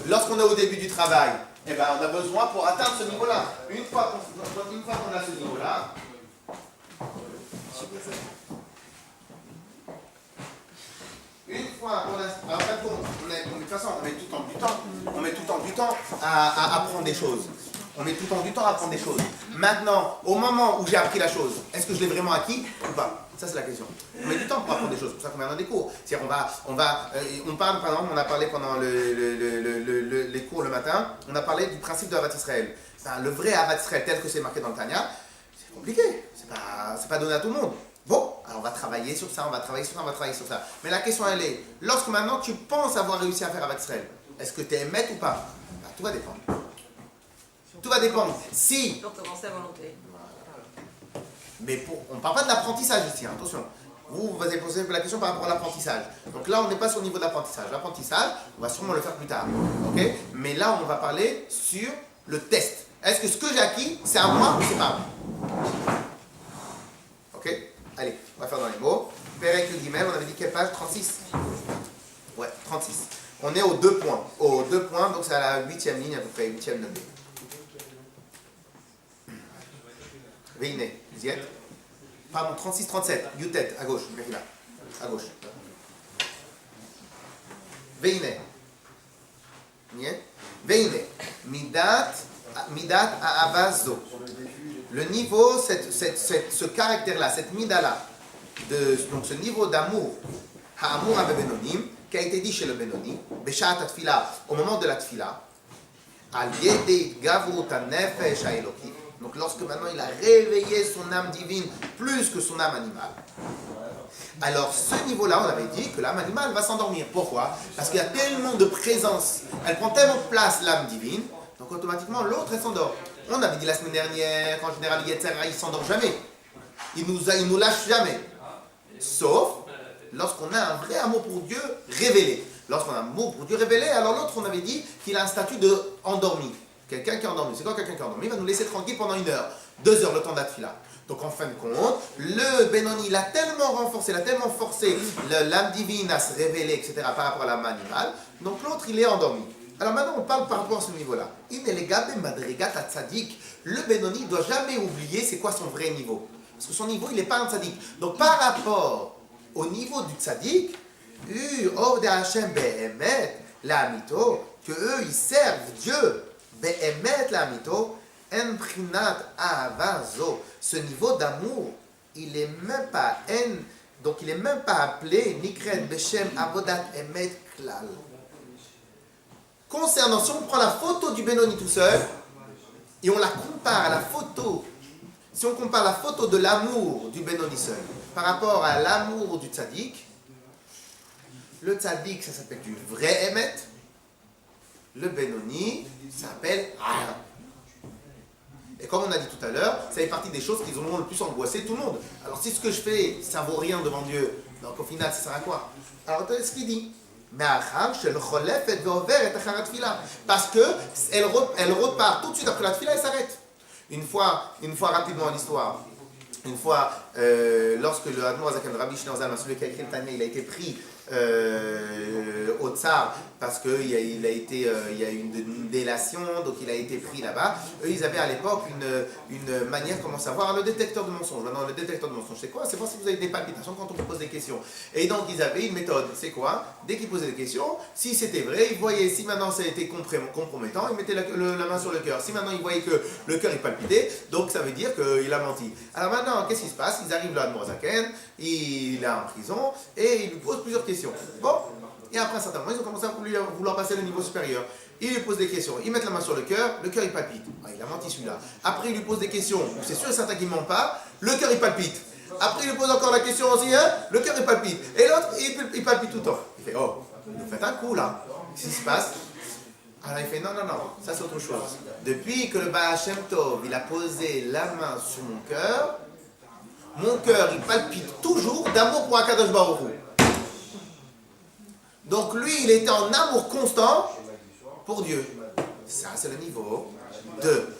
Speaker 1: lorsqu'on est au début du travail, eh ben, on a besoin pour atteindre ce niveau-là. Une fois qu'on a ce niveau-là, une fois qu'on a... Alors, de toute façon, on met tout le temps du temps à apprendre des choses. On met tout le temps du temps à apprendre des choses. Maintenant, au moment où j'ai appris la chose, est-ce que je l'ai vraiment acquis ou pas? Ça, c'est la question. On met du temps pour apprendre des choses. C'est pour ça qu'on vient dans des cours. C'est-à-dire, on parle, par exemple, on a parlé pendant les cours le matin, on a parlé du principe de Avat Israël. Ben, le vrai Avat Israël, tel que c'est marqué dans le Tanya, c'est compliqué. C'est pas donné à tout le monde. Bon, alors on va travailler sur ça, on va travailler sur ça. Mais la question, elle est, lorsque maintenant tu penses avoir réussi à faire Avat Israël, est-ce que tu es émettre ou pas? Ben, tout va dépendre. Tout va dépendre. Si.
Speaker 4: Donc commencer à volonté.
Speaker 1: Mais on ne parle pas de l'apprentissage ici, hein, attention. Vous avez posé la question par rapport à l'apprentissage. Donc là, on n'est pas sur le niveau de l'apprentissage. L'apprentissage, on va sûrement le faire plus tard. Okay? Mais là, on va parler sur le test. Est-ce que ce que j'ai acquis, c'est à moi ou c'est pas à moi? Ok? Allez, on va faire dans les mots. Perek Gimel, on avait dit quelle page? 36? Ouais, 36. On est aux 2 points. Aux 2 points, donc c'est à la 8e ligne, à peu près, 8e nommée. Veine, vous y êtes? Pardon, 36-37, Yutet, à gauche, là, à gauche. Veine. Vous y êtes? Veine, Midat A'avazo. Le niveau, ce caractère-là, cette mida-là, donc ce niveau d'amour, Ha'amur Benonim, qui a été dit chez le Benoni, Beshat Atfila, au moment de la Tfila, Al Yedei Gavrut HaNefesh HaEloki. Donc lorsque maintenant il a réveillé son âme divine plus que son âme animale, alors ce niveau-là, on avait dit que l'âme animale va s'endormir. Pourquoi? Parce qu'il y a tellement de présence, elle prend tellement de place, l'âme divine, donc automatiquement l'autre elle s'endort. On avait dit la semaine dernière qu'en général Yetzer Hara il ne s'endort jamais, il nous lâche jamais, sauf lorsqu'on a un vrai amour pour Dieu révélé. Lorsqu'on a un amour pour Dieu révélé, alors l'autre on avait dit qu'il a un statut de endormi. Quelqu'un qui est endormi. C'est quoi quelqu'un qui est endormi? Il va nous laisser tranquille pendant 1 heure, 2 heures, le temps d'Atfila. Donc en fin de compte, le Benoni, il a tellement renforcé, il a tellement forcé l'âme divine à se révéler, etc. par rapport à l'âme animale. Donc l'autre, il est endormi. Alors maintenant, on parle par rapport à ce niveau-là. Le Benoni ne doit jamais oublier c'est quoi son vrai niveau. Parce que son niveau, il n'est pas un tzaddik. Donc par rapport au niveau du tzaddik, que eux, ils servent Dieu. Be'emet la mito, en prinat avazo. Ce niveau d'amour, il est même pas donc il est même pas appelé nikred beshem avodat emet klal. Concernant, si on prend la photo du Benoni tout seul et on la compare à la photo, si on compare la photo de l'amour du Benoni seul par rapport à l'amour du tzaddik, le tzaddik ça s'appelle du vrai emet. Le Benoni s'appelle rien. Et comme on a dit tout à l'heure, ça fait partie des choses qui ont le plus angoissé tout le monde. Alors si ce que je fais, ça vaut rien devant Dieu, donc au final, ça sert à quoi? Alors regardez ce qu'il dit. Parce qu'elle repart tout de suite après la tfila et s'arrête. Une fois rapidement l'histoire. Une fois, lorsque le Admor Azaken Rabbi Shneur Zalman, celui qui a écrit le Tanya, il a été pris au Tsar parce qu'il y a eu une délation, donc il a été pris là-bas. Eux, ils avaient à l'époque une manière, comment savoir, le détecteur de mensonges. Maintenant, le détecteur de mensonges, c'est quoi? C'est voir si vous avez des palpitations quand on vous pose des questions. Et donc, ils avaient une méthode. C'est quoi? Dès qu'ils posaient des questions, si c'était vrai, ils voyaient, si maintenant ça a été compromettant, ils mettaient la main sur le cœur. Si maintenant ils voyaient que le cœur est palpité, donc ça veut dire qu'il a menti. Alors maintenant, qu'est-ce qui se passe? Ils arrivent là à Mourazaken, il est en prison, et ils lui posent plusieurs questions. Bon, et après un certain moment, ils ont commencé à vouloir passer le niveau supérieur. Ils lui posent des questions, ils mettent la main sur le cœur il palpite. Ah, il a menti celui-là. Après, ils lui posent des questions, c'est sûr et certain qu'il ne ment pas, le cœur il palpite. Après, il lui pose encore la question aussi, le cœur il palpite. Et l'autre, il palpite tout le temps. Il fait, oh, vous faites un coup là. Qu'est-ce qui se passe? Alors il fait, non, ça c'est autre chose. Depuis que le Baal Shem Tov, il a posé la main sur mon cœur, mon cœur, il palpite toujours d'amour pour Akadosh Baruch Hu. Donc lui, il était en amour constant pour Dieu. Ça, c'est le niveau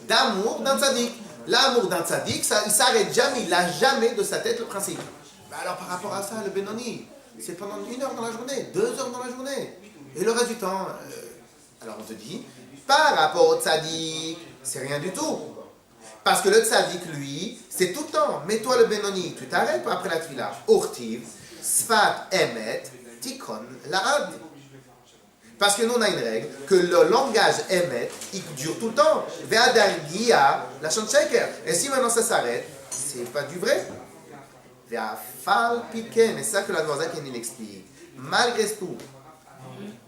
Speaker 1: d'amour d'un tzaddik. L'amour d'un tzaddik, ça, il s'arrête jamais, il n'a jamais de sa tête le principe. Ben alors par rapport à ça, le Benoni, c'est pendant 1 heure dans la journée, 2 heures dans la journée. Et le reste du temps, alors on te dit, par rapport au tzaddik, c'est rien du tout. Parce que le tzaddik, lui, c'est tout le temps. Mais toi, le Benoni, tu t'arrêtes après la tefila. Urtiv, sfat emet, tikon la'ad. Parce que nous, on a une règle, que le langage emet, il dure tout le temps. Ve'adargia, la sheker. Et si maintenant ça s'arrête, c'est pas du vrai. Ve'afal piken, et ça que la Noirzac il explique. Malgré tout,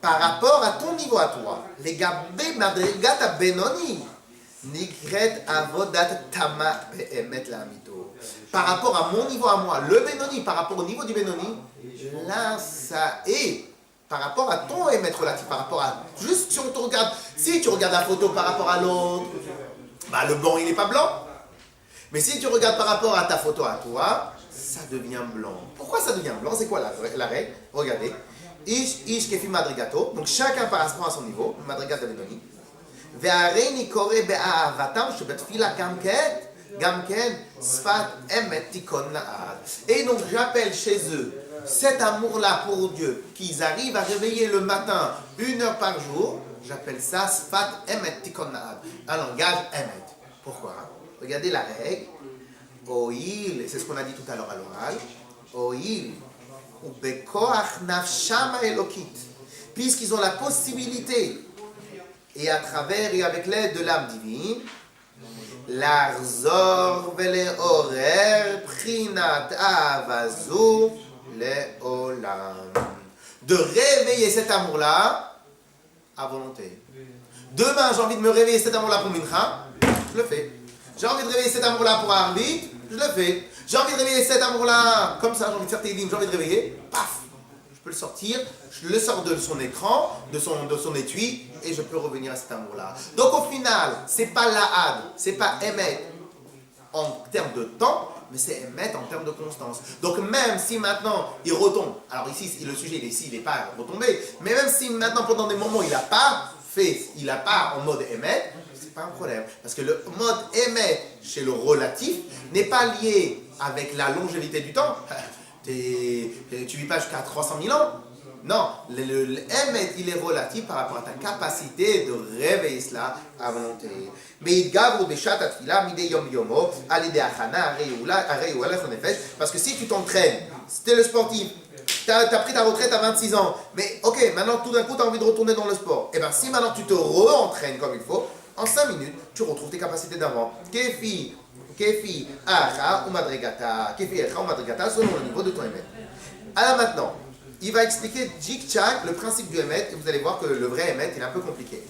Speaker 1: par rapport à ton niveau à toi, les gabé madrigata benoni, nikret avodat tama be'emet la'amito. Par rapport à mon niveau à moi, le benoni, par rapport au niveau du benoni, là, ça est. Par rapport à ton émettre relatif, par rapport à... Juste si on te regarde, si tu regardes la photo par rapport à l'autre, bah le blanc il n'est pas blanc. Mais si tu regardes par rapport à ta photo à toi, ça devient blanc. Pourquoi ça devient blanc? C'est quoi la règle? Regardez. Ish kefi madrigato. Donc chacun par rapport à son niveau, madrigat de Benoni. Ve'areini kore be'ahavatam shebetfila gamken sfat emet tikon la'ad. Et donc j'appelle chez eux cet amour-là pour Dieu, qu'ils arrivent à réveiller le matin 1 heure par jour, j'appelle ça sfat emet tikon la'ad, un langage emet. Pourquoi? Regardez la règle. Oil, c'est ce qu'on a dit tout à l'heure à l'oral. Oil, ou bekoach nafsham elokit, puisqu'ils ont la possibilité, et à travers et avec l'aide de l'âme divine, l'arzor vele horer prinat avazu le olam, de réveiller cet amour-là à volonté. Demain, j'ai envie de me réveiller cet amour-là pour Mincha, je le fais. J'ai envie de réveiller cet amour-là pour Arvit, je le fais. J'ai envie de réveiller cet amour-là, comme ça, j'ai envie de faire Télim, j'ai envie de réveiller, paf, je peux le sortir, je le sors de son écran, de son étui, et je peux revenir à cet amour-là. Donc au final, c'est pas l'ahad, c'est pas émettre en termes de temps, mais c'est émettre en termes de constance. Donc même si maintenant il retombe, alors ici le sujet il n'est pas retombé, mais même si maintenant pendant des moments il n'a pas fait, il n'a pas en mode émettre, c'est pas un problème. Parce que le mode émettre chez le relatif n'est pas lié avec la longévité du temps. Tu vis pas jusqu'à 300 000 ans. Non, le émettre il est relatif par rapport à ta capacité de réveiller cela à volonté. Parce que si tu t'entraînes, si tu es le sportif, tu as pris ta retraite à 26 ans, mais ok, maintenant tout d'un coup tu as envie de retourner dans le sport. Et bien si maintenant tu te re-entraînes comme il faut, en 5 minutes, tu retrouves tes capacités d'avant. Kefi, acha ou madrigata, selon le niveau de ton émet. Alors maintenant, il va expliquer Jik-Chak, le principe du émet, et vous allez voir que le vrai émet, il est un peu compliqué.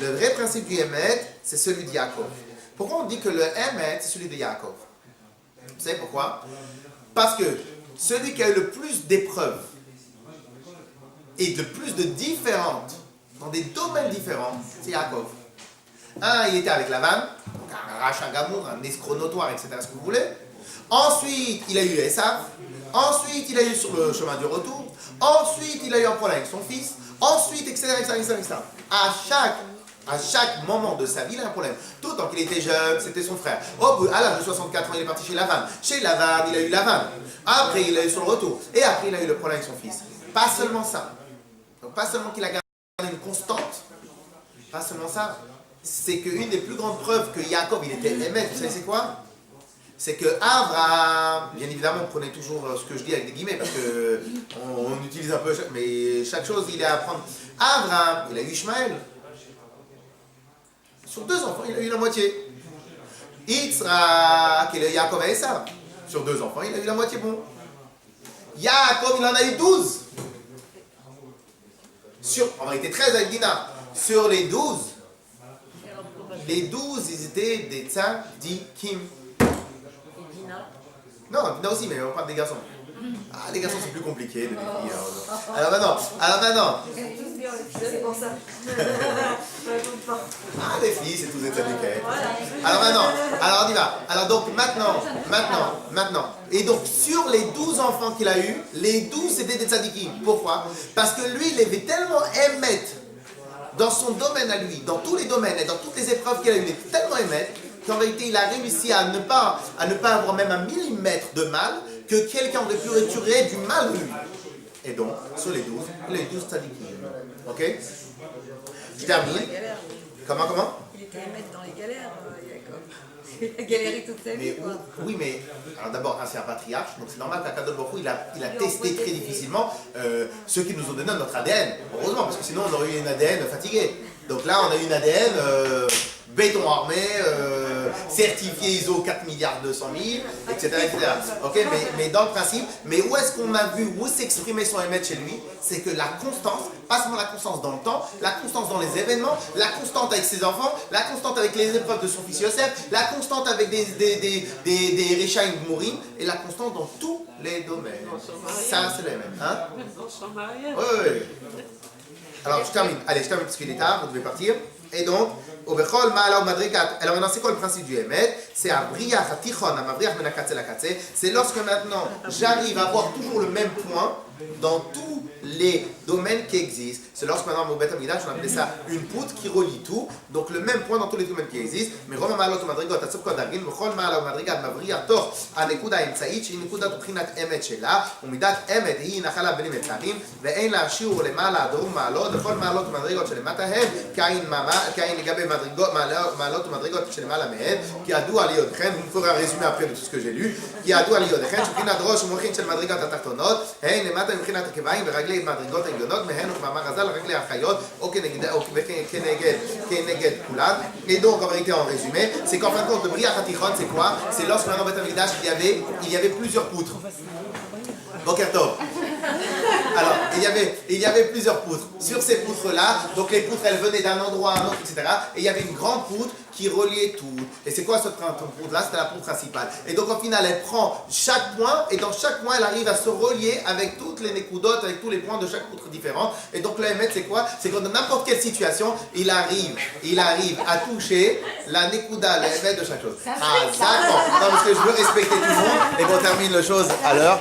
Speaker 1: Le vrai principe du émet, c'est celui de Yaakov. Pourquoi on dit que le émet, c'est celui de Yaakov? Vous savez pourquoi? Parce que celui qui a eu le plus d'épreuves et de plus de différentes, dans des domaines différents, c'est Yaakov. Un, il était avec Lavan, un rachat gamour, un escroc notoire, etc., ce que vous voulez. Ensuite, il a eu Esav. Ensuite, il a eu sur le chemin du retour. Ensuite, il a eu un problème avec son fils. Ensuite, etc., etc. À chaque moment de sa vie, il a un problème. Tout le temps qu'il était jeune, c'était son frère. À l'âge de 64 ans, il est parti chez Lavan. Chez Lavan, il a eu Lavan. Après, il a eu son retour. Et après, il a eu le problème avec son fils. Pas seulement ça. Donc, pas seulement qu'il a gardé une constante. Pas seulement ça. C'est qu'une des plus grandes preuves que Yaakov, il était émet, vous savez c'est quoi? C'est que Abraham, bien évidemment, prenez toujours ce que je dis avec des guillemets, parce que on utilise un peu, mais chaque chose, il est à prendre. Abraham, il a eu Ishmaël. Sur 2 enfants, il a eu la moitié. Yitzhak, il a eu Yaakov et Esav. Sur 2 enfants, il a eu la moitié bon. Yaakov, il en a eu 12. En réalité 13 avec Dina. Sur les 12, ils étaient des tzadikim. Non, Dina aussi, mais on parle des garçons. Ah, les garçons, c'est plus compliqué. Alors maintenant.
Speaker 2: C'est pour ça.
Speaker 1: Ah, les filles, c'est tous des tzadikim. Alors maintenant, alors on y va. Alors donc maintenant. Et donc sur les 12 enfants qu'il a eu, les 12 c'était des tzadikim. Pourquoi? Parce que lui, il avait tellement émettre dans son domaine à lui, dans tous les domaines et dans toutes les épreuves qu'il a eu, il était tellement émettre qu'en réalité, il a réussi à ne pas avoir même un millimètre de mal, que quelqu'un aurait pu retirer du mal de lui. Et donc, sur les 12, il a eu 12 tzadikim. Ok? Je termine. Comment?
Speaker 2: Il était émettre dans les galères, Jacob. Il a galéré toute sa vie, quoi.
Speaker 1: Oui, mais alors d'abord, c'est un patriarche, donc c'est normal qu'Akadosh Baruch Hu, il a testé très difficilement ceux qui nous ont donné notre ADN. Heureusement, parce que sinon on aurait eu une ADN fatiguée. Donc là, on a eu une ADN béton armé, certifié ISO 4 milliards 200 000, etc. Ok, mais dans le principe, mais où est-ce qu'on a vu, où s'exprimait son émet chez lui? C'est que la constance, pas seulement la constance dans le temps, la constance dans les événements, la constante avec ses enfants, la constante avec les épreuves de son fils Yosef, la constante avec des Rechaim Gmourim, et la constante dans tous les domaines. Ça, c'est les mêmes. Hein?
Speaker 6: Dans son mariage.
Speaker 1: Oui. Alors, je termine. Allez, je termine parce qu'il est tard, vous devez partir. Et donc, au Bechol, Ma'ala ou Madrigat. Alors maintenant, c'est quoi le principe du Emet? C'est Abriach, Atichon, Amabriach, Menakatse, Lakatse. C'est lorsque maintenant, j'arrive à avoir toujours le même point dans tous les domaines qui existent. C'est lorsque maintenant, au Beth Amidash, on appelait ça une poutre qui relie tout. Donc, le même point dans tous les domaines qui existent. Mais Roma Ma'alot ou Madrigot, Atzop Kodargin, Bechol, Ma'ala ou Madrigat, Mabriach, Tor, Anekuda, Emtsaït, Shinekuda, Tuprinat, Emet, Shela, Umidat, Emet, Hi, Nachala, Benim, Etzarim, Ve'en la Shiur, le Ma'ala, Ador, Ma'alot, Bechol, Ma'alot ou Madrigot, Shelematahem, Kain, Mama, Kain, Gabe, Madrigot, Ma'alot ou Madrigot, Shelemala, Mehed, qui a dou Aliyodchen, vous me ferez un résumé après de tout ce que j'ai lu, qui a dou Aliyodchen, Shprinat Rosh, Mochin, Shel Madrigot, Atartonot, Hein, Lemata, Mchinat, Kevaim, Veragli, Madrigot, Engonot, Mehen, Mama, Razal, Ragli, Achayot, Keneged, Kulan. Et donc, en vérité, en résumé, c'est qu'en fin de compte, le Briach Hatichon, c'est quoi? C'est lorsque maintenant, Beth Amidash, il y avait plusieurs poutres. Boker Tov. Alors, il y avait plusieurs poutres. Sur ces poutres-là, donc les poutres, elles venaient d'un endroit à un autre, etc. Et il y avait une grande poutre qui reliait tout. Et c'est quoi cette poutre-là? C'était la poutre principale. Et donc, au final, elle prend chaque point, et dans chaque point, elle arrive à se relier avec toutes les nékoudotes, avec tous les points de chaque poutre différente. Et donc, le Emet, c'est quoi? C'est que dans n'importe quelle situation, il arrive à toucher la nékouda, le Emet de chaque chose. Ah, d'accord. Non, parce que je veux respecter tout le monde, et qu'on termine les choses à l'heure.